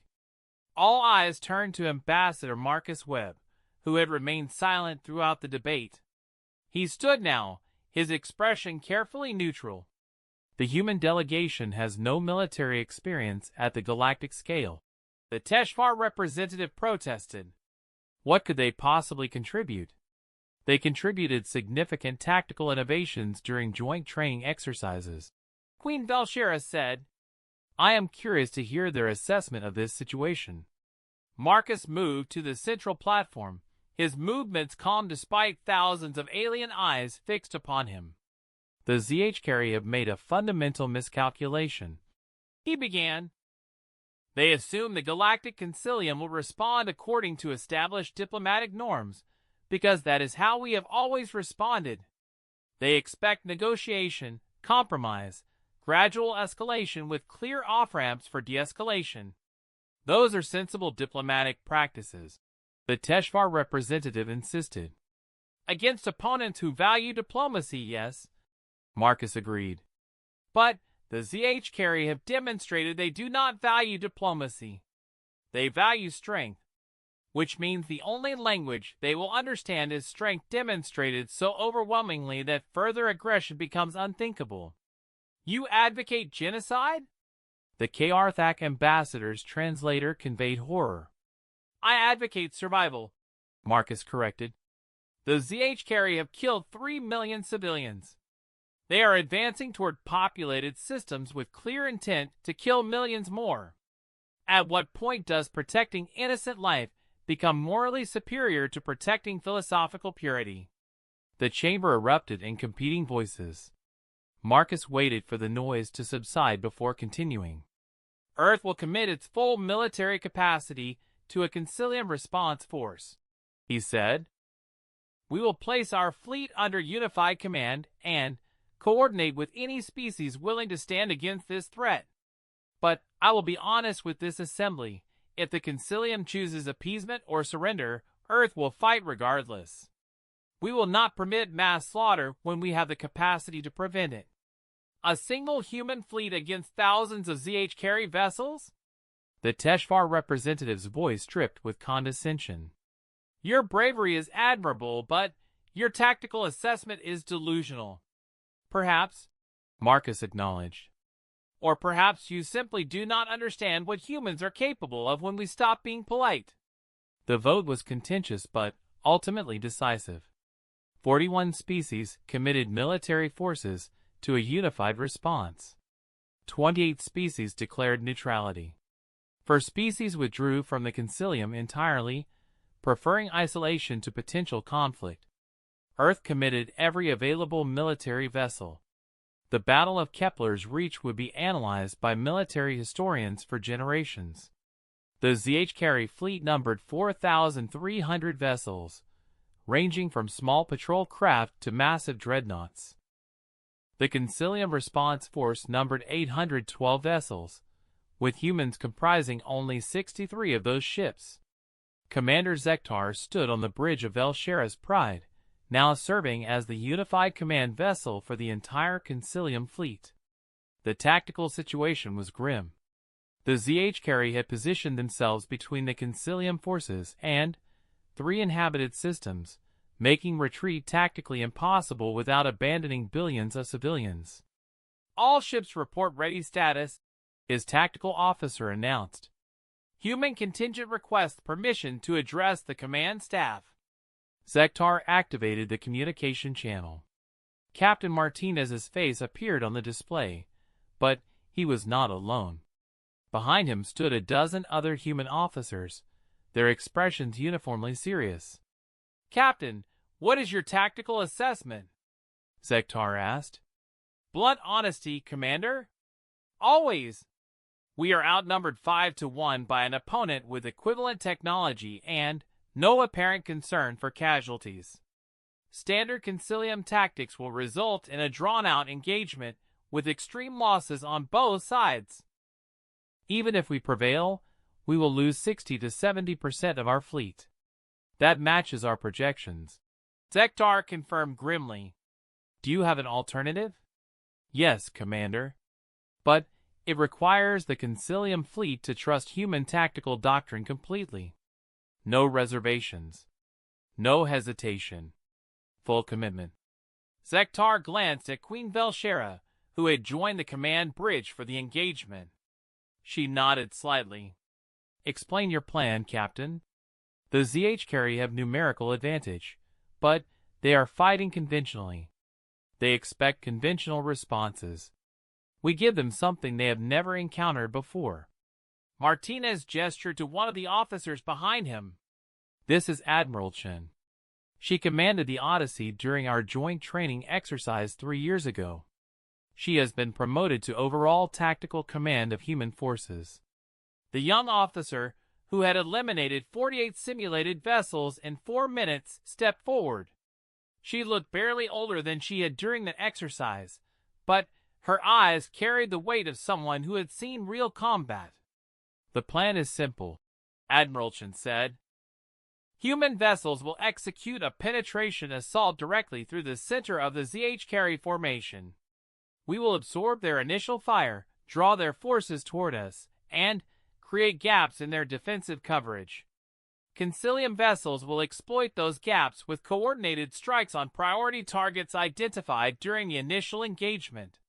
All eyes turned to Ambassador Marcus Webb, who had remained silent throughout the debate. He stood now, his expression carefully neutral. The human delegation has no military experience at the galactic scale. The Teshvar representative protested. What could they possibly contribute? They contributed significant tactical innovations during joint training exercises. Queen Velshera said, I am curious to hear their assessment of this situation. Marcus moved to the central platform, his movements calm despite thousands of alien eyes fixed upon him. The HFY have made a fundamental miscalculation. He began. They assume the Galactic Concilium will respond according to established diplomatic norms, because that is how we have always responded. They expect negotiation, compromise, gradual escalation with clear off-ramps for de-escalation. Those are sensible diplomatic practices, the Teshvar representative insisted. Against opponents who value diplomacy, yes, Marcus agreed. But the HFY have demonstrated they do not value diplomacy. They value strength, which means the only language they will understand is strength demonstrated so overwhelmingly that further aggression becomes unthinkable. You advocate genocide? The Karthak ambassador's translator conveyed horror. I advocate survival, Marcus corrected. The HFY have killed 3 million civilians. They are advancing toward populated systems with clear intent to kill millions more. At what point does protecting innocent life become morally superior to protecting philosophical purity? The chamber erupted in competing voices. Marcus waited for the noise to subside before continuing. Earth will commit its full military capacity to a Concilium response force, he said. We will place our fleet under unified command and coordinate with any species willing to stand against this threat. But I will be honest with this assembly. if the Concilium chooses appeasement or surrender, Earth will fight regardless. We will not permit mass slaughter when we have the capacity to prevent it. A single human fleet against thousands of ZH-carry vessels? The Teshvar representative's voice dripped with condescension. Your bravery is admirable, but your tactical assessment is delusional. Perhaps, Marcus acknowledged. Or perhaps you simply do not understand what humans are capable of when we stop being polite. The vote was contentious but ultimately decisive. 41 species committed military forces to a unified response. 28 species declared neutrality. 4 species withdrew from the Concilium entirely, preferring isolation to potential conflict. Earth committed every available military vessel. The Battle of Kepler's Reach would be analyzed by military historians for generations. The ZH-carry fleet numbered 4,300 vessels, ranging from small patrol craft to massive dreadnoughts. The Concilium response force numbered 812 vessels, with humans comprising only 63 of those ships. Commander Zektar stood on the bridge of Velshera's Pride, now serving as the unified command vessel for the entire Concilium fleet. The tactical situation was grim. The ZH-carry had positioned themselves between the Concilium forces and 3 inhabited systems, making retreat tactically impossible without abandoning billions of civilians. All ships report ready status, his tactical officer announced. Human contingent requests permission to address the command staff. Zektar activated the communication channel. Captain Martinez's face appeared on the display, but he was not alone. Behind him stood a dozen other human officers, their expressions uniformly serious. Captain, what is your tactical assessment? Zektar asked. Blunt honesty, Commander. Always. We are outnumbered 5-1 by an opponent with equivalent technology and no apparent concern for casualties. Standard Concilium tactics will result in a drawn-out engagement with extreme losses on both sides. Even if we prevail, we will lose 60 to 70% of our fleet. That matches our projections. Zektar confirmed grimly. Do you have an alternative? Yes, Commander. But it requires the Concilium fleet to trust human tactical doctrine completely. No reservations. No hesitation. Full commitment. Zektar glanced at Queen Velshera, who had joined the command bridge for the engagement. She nodded slightly. Explain your plan, Captain. The ZH-carry have numerical advantage, but they are fighting conventionally. They expect conventional responses. We give them something they have never encountered before. Martinez gestured to one of the officers behind him. This is Admiral Chen. She commanded the Odyssey during our joint training exercise 3 years ago. She has been promoted to overall tactical command of human forces. The young officer, who had eliminated 48 simulated vessels in 4 minutes, stepped forward. She looked barely older than she had during the exercise, but her eyes carried the weight of someone who had seen real combat. The plan is simple, Admiral Chen said. Human vessels will execute a penetration assault directly through the center of the ZH-carry formation. We will absorb their initial fire, draw their forces toward us, and create gaps in their defensive coverage. Concilium vessels will exploit those gaps with coordinated strikes on priority targets identified during the initial engagement.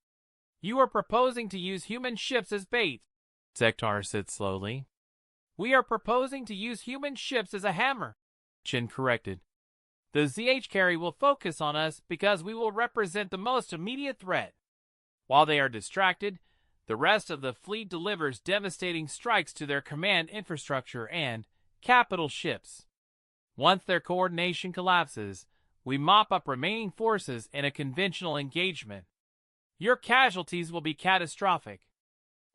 You are proposing to use human ships as bait, Zektar said slowly. We are proposing to use human ships as a hammer, Chen corrected. The ZH-carry will focus on us because we will represent the most immediate threat. While they are distracted, the rest of the fleet delivers devastating strikes to their command infrastructure and capital ships. Once their coordination collapses, we mop up remaining forces in a conventional engagement. Your casualties will be catastrophic.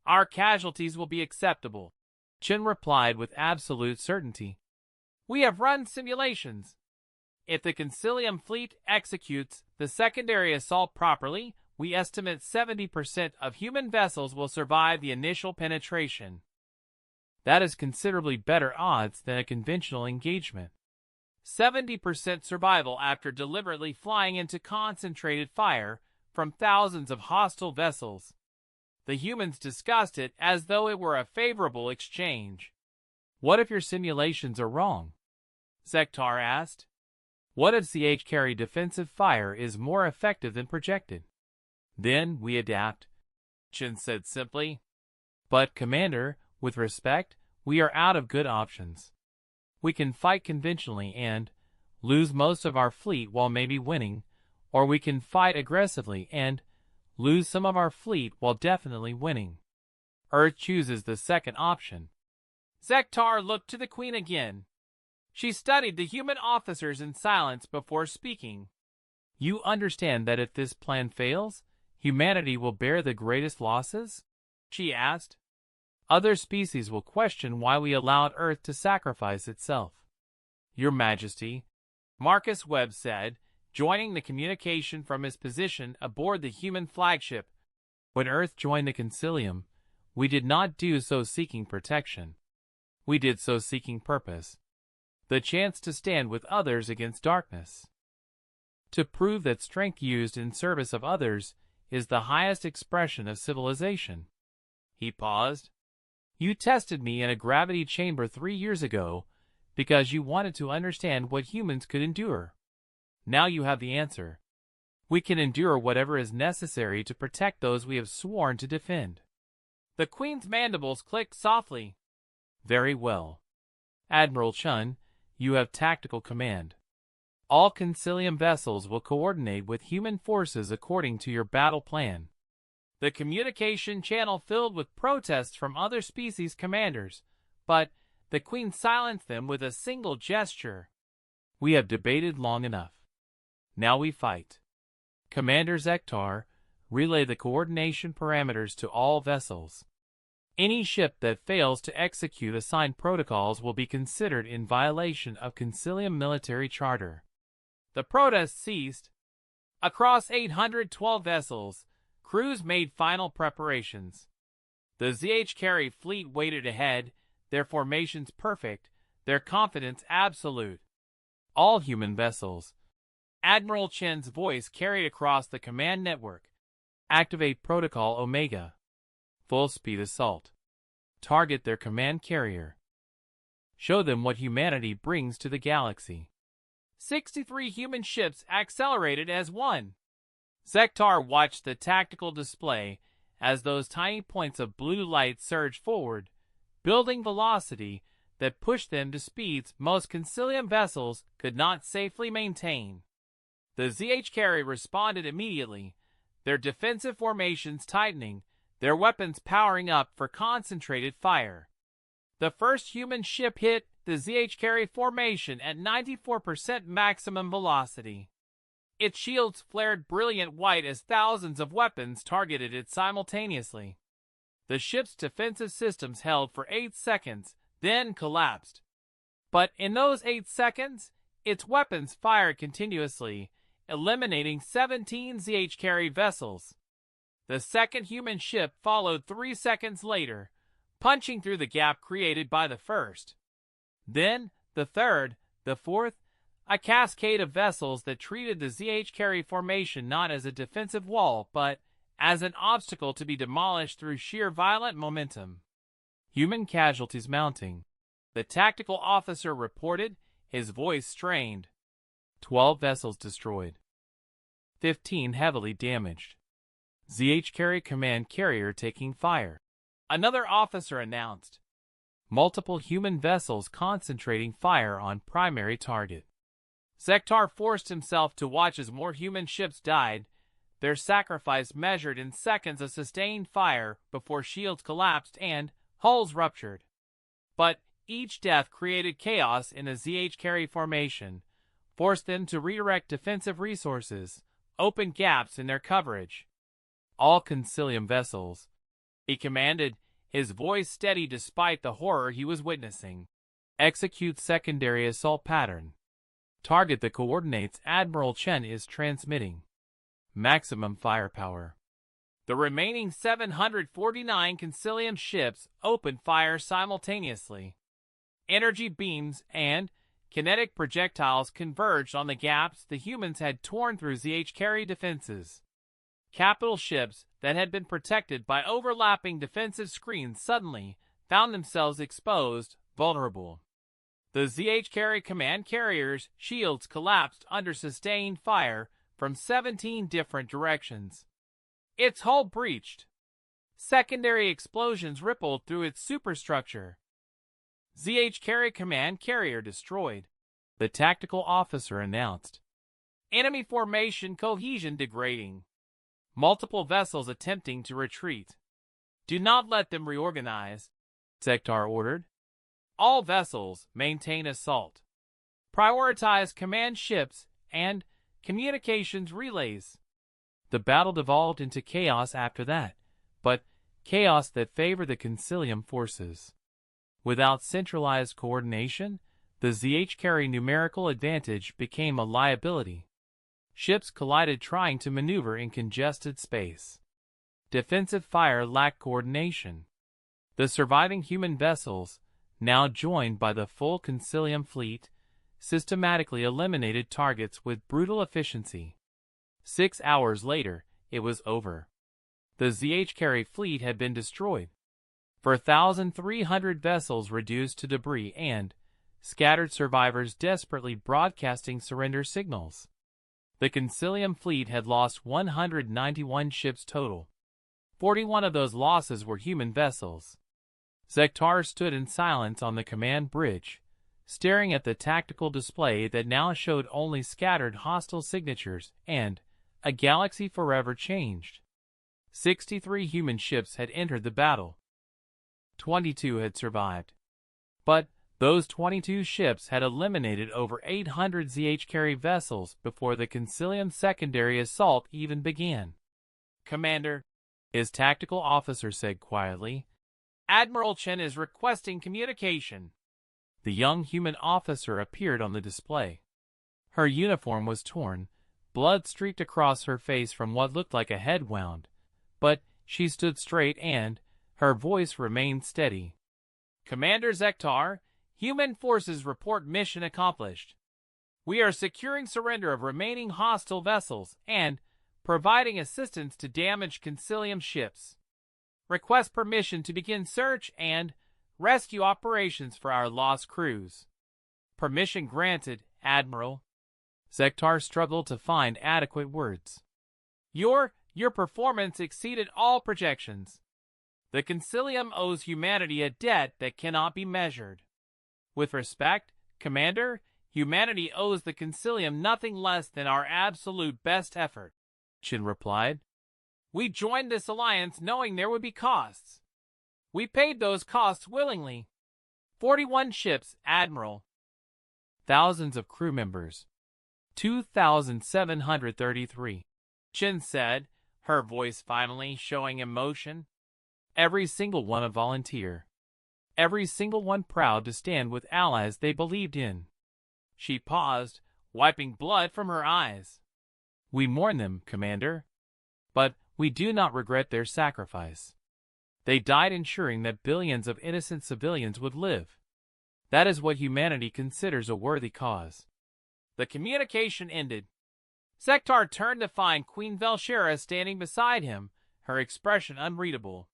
Our casualties will be acceptable, Chen replied with absolute certainty. We have run simulations. If the Concilium fleet executes the secondary assault properly, we estimate 70% of human vessels will survive the initial penetration. That is considerably better odds than a conventional engagement. 70% survival after deliberately flying into concentrated fire from thousands of hostile vessels. The humans discussed it as though it were a favorable exchange. What if your simulations are wrong? Zektar asked. What if HFY defensive fire is more effective than projected? Then we adapt, Chen said simply. But, Commander, with respect, we are out of good options. We can fight conventionally and lose most of our fleet while maybe winning, or we can fight aggressively and lose some of our fleet while definitely winning. Earth chooses the second option. Zektar looked to the Queen again. She studied the human officers in silence before speaking. You understand that if this plan fails, humanity will bear the greatest losses? She asked. Other species will question why we allowed Earth to sacrifice itself. Your Majesty, Marcus Webb said, joining the communication from his position aboard the human flagship. When Earth joined the Concilium, we did not do so seeking protection. We did so seeking purpose. The chance to stand with others against darkness. To prove that strength used in service of others is the highest expression of civilization. He paused. You tested me in a gravity chamber 3 years ago because you wanted to understand what humans could endure. Now you have the answer. We can endure whatever is necessary to protect those we have sworn to defend. The Queen's mandibles clicked softly. Very well. Admiral Chun, you have tactical command. All Concilium vessels will coordinate with human forces according to your battle plan. The communication channel filled with protests from other species commanders, but the Queen silenced them with a single gesture. We have debated long enough. Now we fight. Commander Zektar, relay the coordination parameters to all vessels. Any ship that fails to execute assigned protocols will be considered in violation of Concilium Military Charter. The protests ceased. Across 812 vessels, crews made final preparations. The HFY fleet waited ahead, their formations perfect, their confidence absolute. All human vessels. Admiral Chen's voice carried across the command network. Activate Protocol Omega. Full-speed assault. Target their command carrier. Show them what humanity brings to the galaxy. 63 human ships accelerated as one. Zektar watched the tactical display as those tiny points of blue light surged forward, building velocity that pushed them to speeds most Concilium vessels could not safely maintain. The HFY responded immediately, their defensive formations tightening, their weapons powering up for concentrated fire. The first human ship hit the HFY formation at 94% maximum velocity. Its shields flared brilliant white as thousands of weapons targeted it simultaneously. The ship's defensive systems held for 8 seconds, then collapsed. But in those 8 seconds, its weapons fired continuously, eliminating 17 HFY vessels. The second human ship followed 3 seconds later, punching through the gap created by the first. Then, the third, the fourth, a cascade of vessels that treated the HFY formation not as a defensive wall but as an obstacle to be demolished through sheer violent momentum. Human casualties mounting. The tactical officer reported, his voice strained. 12 vessels destroyed. 15 heavily damaged. HFY command carrier taking fire. Another officer announced. Multiple human vessels concentrating fire on primary target. Zektar forced himself to watch as more human ships died, their sacrifice measured in seconds of sustained fire before shields collapsed and hulls ruptured. But each death created chaos in the HFY formation, forced them to redirect defensive resources, open gaps in their coverage. All Concilium vessels, he commanded, his voice steady despite the horror he was witnessing. Execute secondary assault pattern. Target the coordinates Admiral Chen is transmitting. Maximum firepower. The remaining 749 Concilium ships opened fire simultaneously. Energy beams and kinetic projectiles converged on the gaps the humans had torn through HFY defenses. Capital ships that had been protected by overlapping defensive screens suddenly found themselves exposed, vulnerable. The HFY command carriers' shields collapsed under sustained fire from 17 different directions. Its hull breached. Secondary explosions rippled through its superstructure. HFY command carrier destroyed, the tactical officer announced. Enemy formation cohesion degrading. Multiple vessels attempting to retreat. Do not let them reorganize, Sektar ordered. All vessels maintain assault. Prioritize command ships and communications relays. The battle devolved into chaos after that, but chaos that favored the Concilium forces. Without centralized coordination, the HFY numerical advantage became a liability. Ships collided trying to maneuver in congested space. Defensive fire lacked coordination. The surviving human vessels, now joined by the full Concilium fleet, systematically eliminated targets with brutal efficiency. 6 hours later, it was over. The HFY fleet had been destroyed. 4,300 vessels reduced to debris and scattered survivors desperately broadcasting surrender signals. The Concilium fleet had lost 191 ships total. 41 of those losses were human vessels. Sektar stood in silence on the command bridge, staring at the tactical display that now showed only scattered hostile signatures and a galaxy forever changed. 63 human ships had entered the battle. 22 had survived. But those 22 ships had eliminated over 800 HFY vessels before the Concilium secondary assault even began. Commander, his tactical officer said quietly, Admiral Chen is requesting communication. The young human officer appeared on the display. Her uniform was torn, blood streaked across her face from what looked like a head wound, but she stood straight and her voice remained steady. Commander Sektar, human forces report mission accomplished. We are securing surrender of remaining hostile vessels and providing assistance to damaged Concilium ships. Request permission to begin search and rescue operations for our lost crews. Permission granted, Admiral. Sektar struggled to find adequate words. Your performance exceeded all projections. The Concilium owes humanity a debt that cannot be measured. With respect, Commander, humanity owes the Concilium nothing less than our absolute best effort, Chen replied. We joined this alliance knowing there would be costs. We paid those costs willingly. 41 ships, Admiral. Thousands of crew members. 2,733. Chen said, her voice finally showing emotion. Every single one a volunteer. Every single one proud to stand with allies they believed in. She paused, wiping blood from her eyes. We mourn them, Commander. But we do not regret their sacrifice. They died ensuring that billions of innocent civilians would live. That is what humanity considers a worthy cause. The communication ended. Sektar turned to find Queen Velshera standing beside him, her expression unreadable.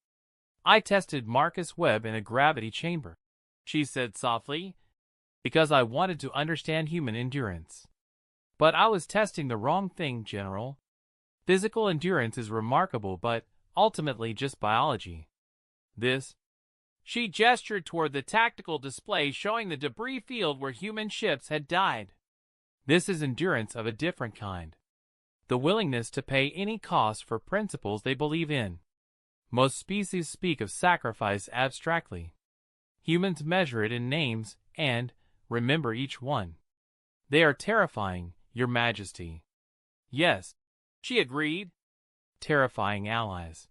I tested Marcus Webb in a gravity chamber, she said softly, because I wanted to understand human endurance. But I was testing the wrong thing, General. Physical endurance is remarkable, but ultimately just biology. She gestured toward the tactical display showing the debris field where human ships had died. This is endurance of a different kind. The willingness to pay any cost for principles they believe in. Most species speak of sacrifice abstractly. Humans measure it in names and remember each one. They are terrifying, Your Majesty. Yes, she agreed. Terrifying allies.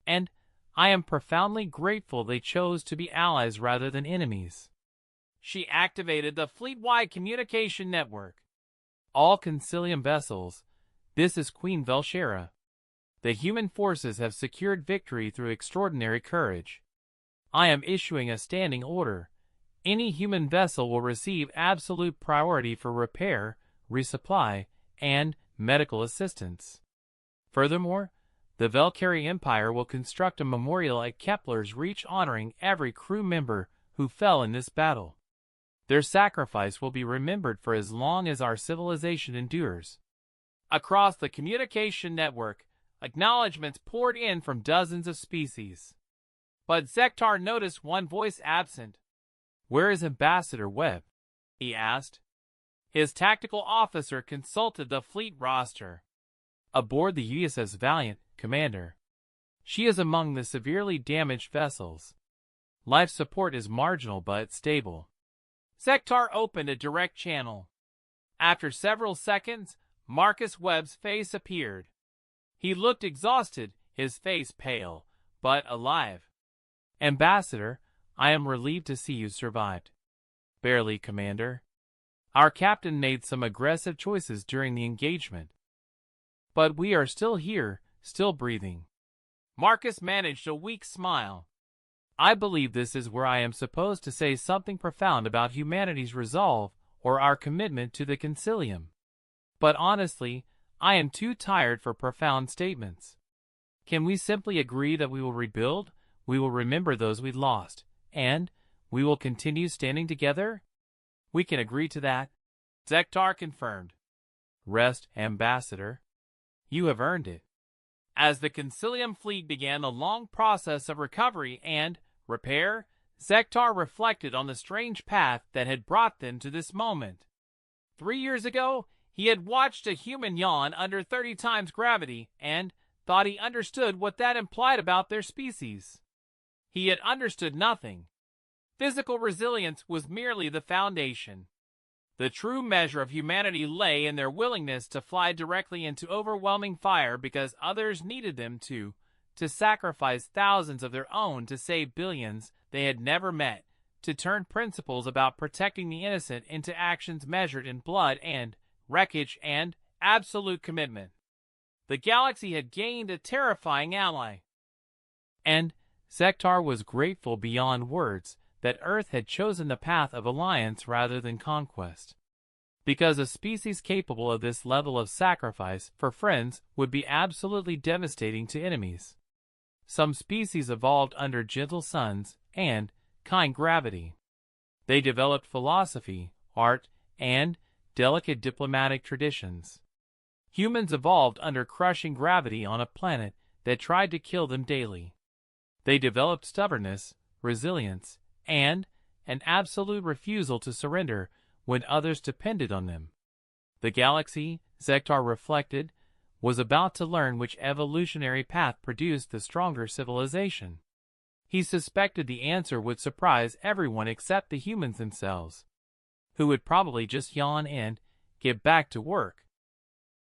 And I am profoundly grateful they chose to be allies rather than enemies. She activated the fleet-wide communication network. All Concilium vessels, this is Queen Velshera. The human forces have secured victory through extraordinary courage. I am issuing a standing order. Any human vessel will receive absolute priority for repair, resupply, and medical assistance. Furthermore, the Valkyrie Empire will construct a memorial at Kepler's Reach honoring every crew member who fell in this battle. Their sacrifice will be remembered for as long as our civilization endures. Across the communication network, acknowledgments poured in from dozens of species. But Zektar noticed one voice absent. "Where is Ambassador Webb?" he asked. His tactical officer consulted the fleet roster. "Aboard the USS Valiant, Commander. She is among the severely damaged vessels. Life support is marginal but stable." Zektar opened a direct channel. After several seconds, Marcus Webb's face appeared. He looked exhausted, his face pale, but alive. "Ambassador, I am relieved to see you survived." "Barely, Commander. Our captain made some aggressive choices during the engagement. But we are still here, still breathing." Marcus managed a weak smile. "I believe this is where I am supposed to say something profound about humanity's resolve or our commitment to the concilium. But honestly, I am too tired for profound statements. Can we simply agree that we will rebuild, we will remember those we lost, and we will continue standing together?" "We can agree to that," Zektar confirmed. "Rest, Ambassador. You have earned it." As the Concilium fleet began the long process of recovery and repair, Zektar reflected on the strange path that had brought them to this moment. 3 years ago, he had watched a human yawn under 30 times gravity and thought he understood what that implied about their species. He had understood nothing. Physical resilience was merely the foundation. The true measure of humanity lay in their willingness to fly directly into overwhelming fire because others needed them to sacrifice thousands of their own to save billions they had never met, to turn principles about protecting the innocent into actions measured in blood and wreckage and absolute commitment. The galaxy had gained a terrifying ally. And Zektar was grateful beyond words that Earth had chosen the path of alliance rather than conquest. Because a species capable of this level of sacrifice for friends would be absolutely devastating to enemies. Some species evolved under gentle suns and kind gravity. They developed philosophy, art, and delicate diplomatic traditions. Humans evolved under crushing gravity on a planet that tried to kill them daily. They developed stubbornness, resilience, and an absolute refusal to surrender when others depended on them. The galaxy, Zektar reflected, was about to learn which evolutionary path produced the stronger civilization. He suspected the answer would surprise everyone except the humans themselves, who would probably just yawn and get back to work.